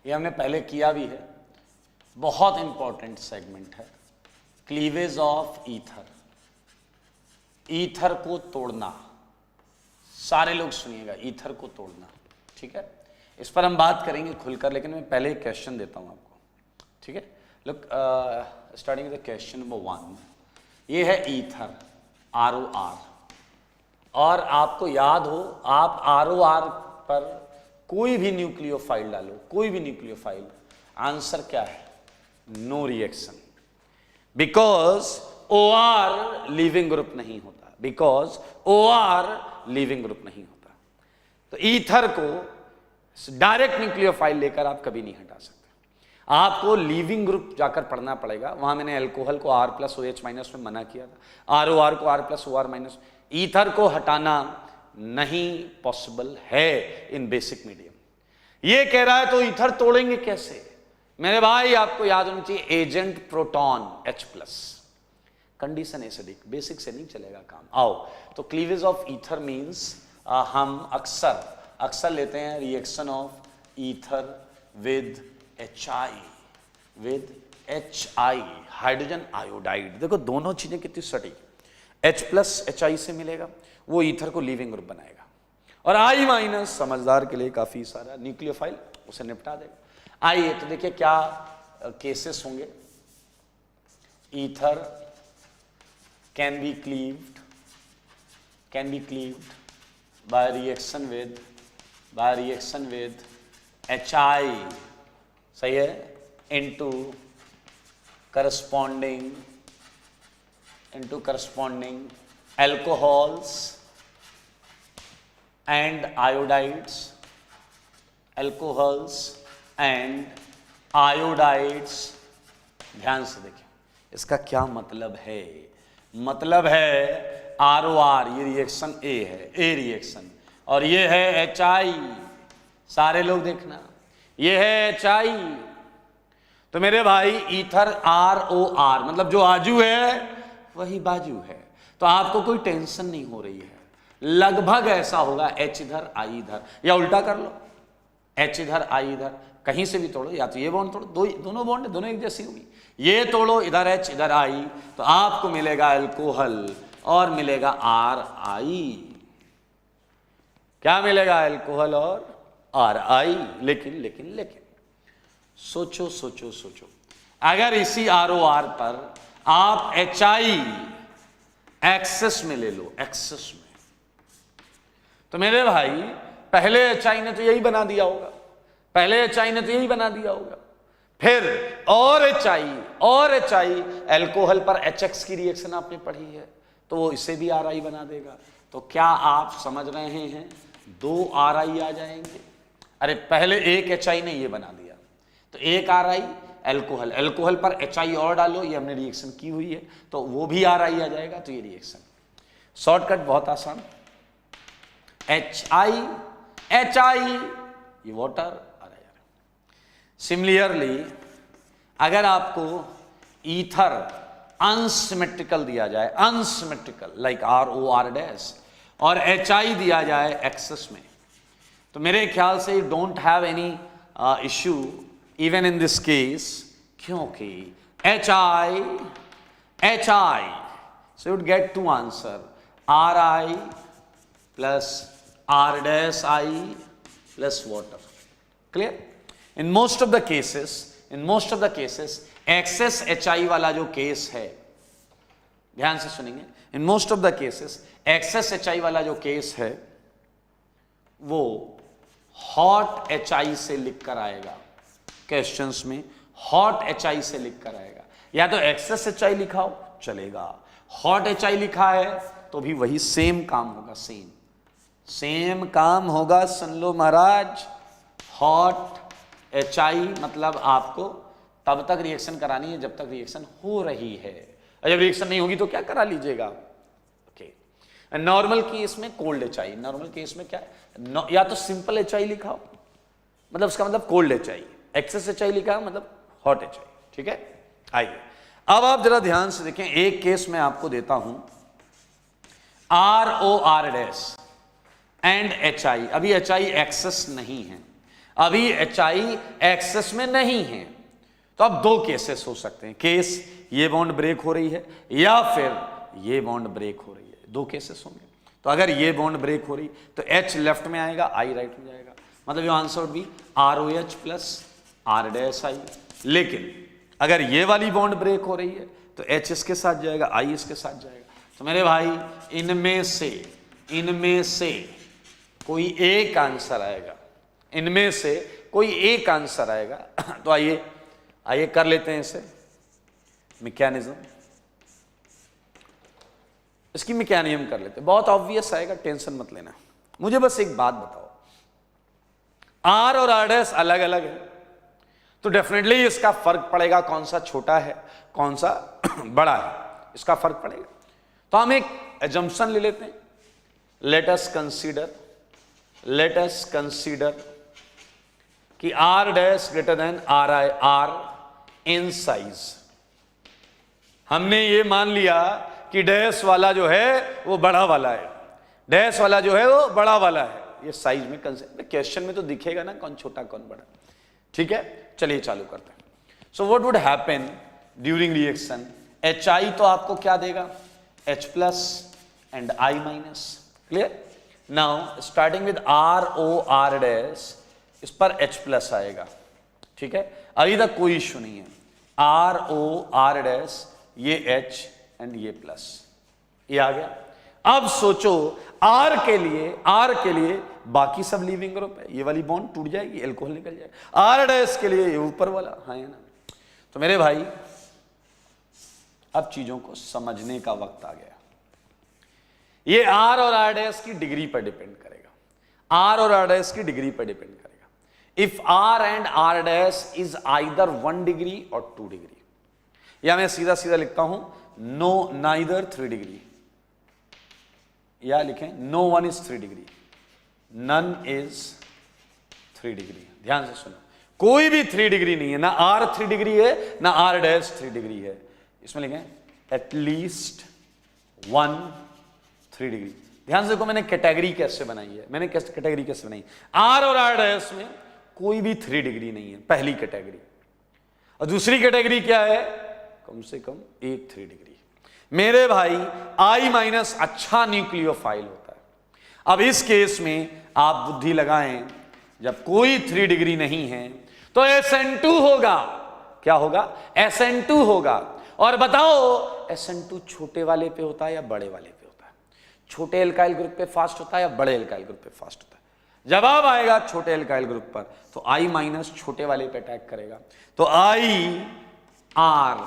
ये हमने पहले किया भी है, बहुत इंपॉर्टेंट सेगमेंट है, क्लीवेज ऑफ ईथर। ईथर को तोड़ना, सारे लोग सुनिएगा, ईथर को तोड़ना, ठीक है। इस पर हम बात करेंगे खुलकर, लेकिन मैं पहले एक क्वेश्चन देता हूं आपको, ठीक है। Look, starting with question number 1, ये है ईथर ROR, और आपको याद हो, आप ROR पर कोई भी न्यूक्लियोफाइल डालो, कोई भी न्यूक्लियोफाइल, आंसर क्या है? No reaction, because OR leaving group नहीं होता, बिकॉज OR लीविंग ग्रुप नहीं होता। तो ईथर को डायरेक्ट न्यूक्लियोफाइल लेकर आप कभी नहीं हटा सकते, आपको लीविंग ग्रुप जाकर पढ़ना पड़ेगा। वहां मैंने अल्कोहल को R+OH- में मना किया था, ROR को R+OR-। ईथर को हटाना नहीं पॉसिबल है इन बेसिक मीडियम। ये कह रहा है तो ईथर तोड़ेंगे कैसे? मेरे भाई आपको याद होना चाहिए, agent proton H+, condition acidic, basic से नहीं चलेगा काम। आओ, तो क्लीवेज ऑफ ईथर मींस हम अक्सर लेते हैं reaction of ether with HI, hydrogen iodide. देखो दोनों चीजें कितनी सटीक, H+HI से मिलेगा, वो ईथर को लीविंग ग्रुप बनाएगा, और I- समझदार के लिए काफी सारा न्यूक्लियोफाइल उसे निपटा देगा। आइए तो देखिए क्या केसेस होंगे। Ether can be cleaved by reaction with HI, सही है, into corresponding alcohols and iodides, ध्यान से देखिए इसका क्या मतलब है। मतलब है ROR, ये रिएक्शन A है, A रिएक्शन, और ये है HI, सारे लोग देखना, ये है HI। तो मेरे भाई ईथर ROR, मतलब जो आजू है वही बाजू है, तो आपको कोई टेंशन नहीं हो रही है। लगभग ऐसा होगा, H इधर I इधर, या उल्टा कर लो, H इधर I इधर, कहीं से भी तोड़ो, या तो ये बॉन्ड तोड़ो, दोनों बॉन्ड दोनों एक जैसी होगी, ये तोड़ो, इधर H इधर I, तो आपको मिलेगा अल्कोहल और मिलेगा RI। क्या मिलेगा? अल्कोहल और RI। लेकिन सोचो, अगर इसी ROR पर आप HI एक्सेस में ले लो, एक्सेस में, तो मेरे भाई पहले HI ने तो यही बना दिया होगा, फिर और HI अल्कोहल पर HX की रिएक्शन आपने पढ़ी है, तो वो इसे भी RI बना देगा। तो क्या आप समझ रहे हैं, 2 RI आ जाएंगे। अरे पहले एक HI ने ये बना दिया, तो एक RI, अल्कोहल पर HI और डालो, ये हमने रिएक्शन की हुई है, तो वो भी RI आ जाएगा। तो ये रिएक्शन शॉर्टकट बहुत आसान, HI ये वाटर। सिमिलरली अगर आपको ईथर अनसिमेट्रिकल दिया जाए, अनसिमेट्रिकल लाइक ROR' और HI दिया जाए एक्सेस में, तो मेरे ख्याल से you don't have any issue even in this case, क्योंकि HI, so you'd get two answer, RI plus R'(I) plus water. Clear? In most of the cases excess HI वाला जो केस है, ध्यान से सुनेंगे, in most of the cases excess HI वाला जो case है वो हॉट HI से लिख कर आएगा, क्वेश्चंस में हॉट HI से लिख कर आएगा, या तो एक्सेस HI लिखाओ चलेगा। हॉट HI लिखा है तो भी वही सेम काम होगा, सेम काम होगा। सुन लो महाराज, हॉट HI मतलब आपको तब तक रिएक्शन करानी है जब तक रिएक्शन हो रही है, और जब रिएक्शन नहीं होगी तो क्या करा लीजिएगा। ओके, नॉर्मल केस में कोल्ड HI, नॉर्मल केस में क्या या तो सिंपल HI लिखा हो मतलब उसका मतलब कोल्ड HI, एक्सेस HI लिखा है मतलब हॉट HI। ठीक है, आइए अब आप जरा ध्यान से देखें, एक केस में आपको देता हूं ROR' एंड HI। अभी HI एक्सेस नहीं है, अभी HI एक्सेस में नहीं है, तो अब दो केसेस हो सकते हैं। केस ये बॉन्ड ब्रेक हो रही है या फिर ये बॉन्ड ब्रेक हो रही है, दो केसेस होंगे। तो अगर ये बॉन्ड ब्रेक हो रही तो H लेफ्ट में आएगा, I राइट में जाएगा, मतलब your answer would be ROH plus R'। लेकिन अगर ये वाली बॉन्ड ब्रेक हो रही है तो H इसके साथ जाएगा, I इसके साथ जाएगा। तो मेरे भाई इनमें से कोई एक आंसर आएगा, इनमें से कोई एक आंसर आएगा। तो आइए कर लेते हैं इसे मैकेनिज्म, इसकी मैकेनिज्म कर लेते हैं। बहुत ऑब्वियस आएगा, टेंशन मत लेना। मुझे बस एक बात बताओ, R और R' अलग अलग है तो डेफिनेटली इसका फर्क पड़ेगा, कौन सा छोटा है कौन सा बड़ा है, इसका फर्क पड़ेगा। तो हम एक एजम्पशन ले लेते हैं, लेट अस कंसीडर कि R' greater than R in size. हमने ये मान लिया कि डैश वाला जो है वो बड़ा वाला है, डैश वाला जो है वो बड़ा वाला है। ये साइज में क्वेश्चन में तो दिखेगा ना कौन छोटा कौन बड़ा। ठीक है, चलिए चालू करते हैं। So what would happen during reaction, HI तो आपको क्या देगा, H plus and I minus. Clear. Now starting with ROR', इस पर H प्लस आएगा। ठीक है, अभी तक कोई इश्यू नहीं है। ROR', ये H एंड ये प्लस, ये आ गया। अब सोचो R के लिए बाकी सब लीविंग ग्रुप है, ये वाली बॉन्ड टूट जाएगी, एल्कोहल निकल जाएगा। R' के लिए ये ऊपर वाला, हाँ है ना। तो मेरे भाई अब चीजों को समझने का वक्त आ गया। ये R और R' की डिग्री पर डिपेंड करेगा, R और R' की डिग्री पर डिपेंड करेगा। If R and R' is either 1 degree और 2 डिग्री, या मैं सीधा सीधा लिखता हूं नाइदर 3 डिग्री, या लिखें no one is 3 degree, none is 3 degree. ध्यान से सुनो, कोई भी 3 डिग्री नहीं है, ना R 3 डिग्री है ना R' 3 डिग्री है। इसमें लिखें एटलीस्ट 1 3 डिग्री। ध्यान से देखो मैंने कैटेगरी कैसे बनाई है, कैटेगरी कैसे बनाई, R और R' में कोई भी 3 डिग्री नहीं है, पहली कैटेगरी। और दूसरी कैटेगरी क्या है, कम से कम एक 3 डिग्री। मेरे भाई I माइनस अच्छा न्यूक्लियोफाइल होता है। अब इस केस में आप बुद्धि लगाएं, जब कोई 3 डिग्री नहीं है तो SN2 होगा। क्या होगा, SN2 होगा। और बताओ SN2 छोटे वाले पे होता है या बड़े वाले पे होता है, छोटे एल्काइल ग्रुप पे फास्ट होता है या बड़े एल्काइल ग्रुप पे फास्ट होता है। जवाब आएगा छोटे एल्काइल ग्रुप पर, तो I माइनस छोटे वाले पे अटैक करेगा। तो IR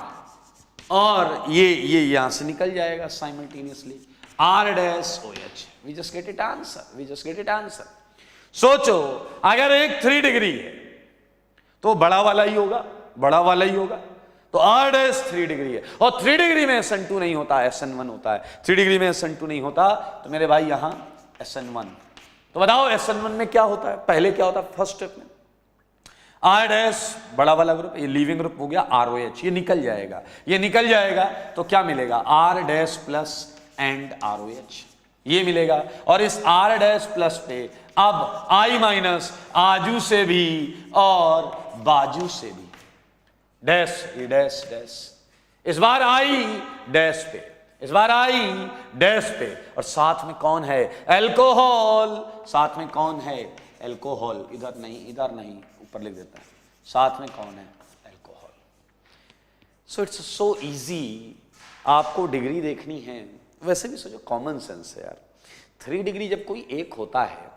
और ये यहां से निकल जाएगा simultaneously, R'OH। We just get it answer. सोचो अगर एक 3 डिग्री है तो बड़ा वाला ही होगा, तो R' 3 डिग्री है, और 3 डिग्री में SN2 नहीं होता, SN1 होता है। 3 डिग्री में SN2 नहीं होता, तो मेरे भाई यहां SN1। तो बताओ SN1 में क्या होता है, पहले क्या होता है, फर्स्ट स्टेप में R' बड़ा वाला ग्रुप, ये लीविंग ग्रुप हो गया ROH, ये निकल जाएगा तो क्या मिलेगा, R' प्लस एंड ROH, ये मिलेगा। और इस R' प्लस पे अब I माइनस आजू से भी और बाजू से भी, डैश, इस बार I डैश पे, और साथ में कौन है, एल्कोहल। साथ में कौन है, एल्कोहल। इधर नहीं, ऊपर लिख देता है, साथ में कौन है, alcohol. So it's so easy. आपको डिग्री देखनी है, वैसे भी सोचो कॉमन सेंस है यार। 3 डिग्री जब कोई एक होता है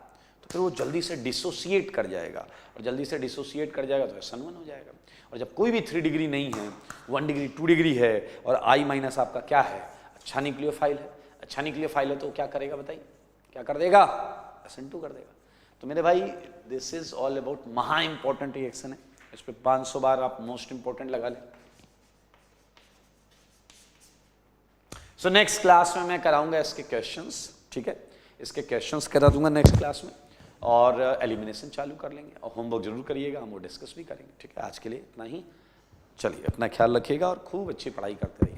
तो फिर वो जल्दी से डिसोसिएट कर जाएगा, और जल्दी से डिसोसिएट कर जाएगा तो SN1 हो जाएगा। और जब कोई भी 3 डिग्री नहीं है, 1 डिग्री 2 डिग्री है, और I माइनस आपका क्या है, अच्छा न्यूक्लियोफाइल है, अच्छा न्यूक्लियोफाइल है तो क्या करेगा बताइए, क्या कर देगा, SN2 कर देगा। तो मेरे भाई दिस इज ऑल अबाउट महा इंपॉर्टेंट रिएक्शन है, इस पे 500 बार आप मोस्ट इंपॉर्टेंट लगा लें। सो नेक्स्ट क्लास में मैं कराऊंगा इसके क्वेश्चंस, ठीक है, इसके क्वेश्चंस करा दूंगा नेक्स्ट क्लास में, और एलिमिनेशन चालू कर लेंगे, और होमवर्क जरूर करिएगा, हम वो डिस्कस भी करेंगे, ठीक है। आज के लिए इतना ही, चलिए अपना ख्याल रखिएगा और खूब अच्छी पढ़ाई करते रहिए।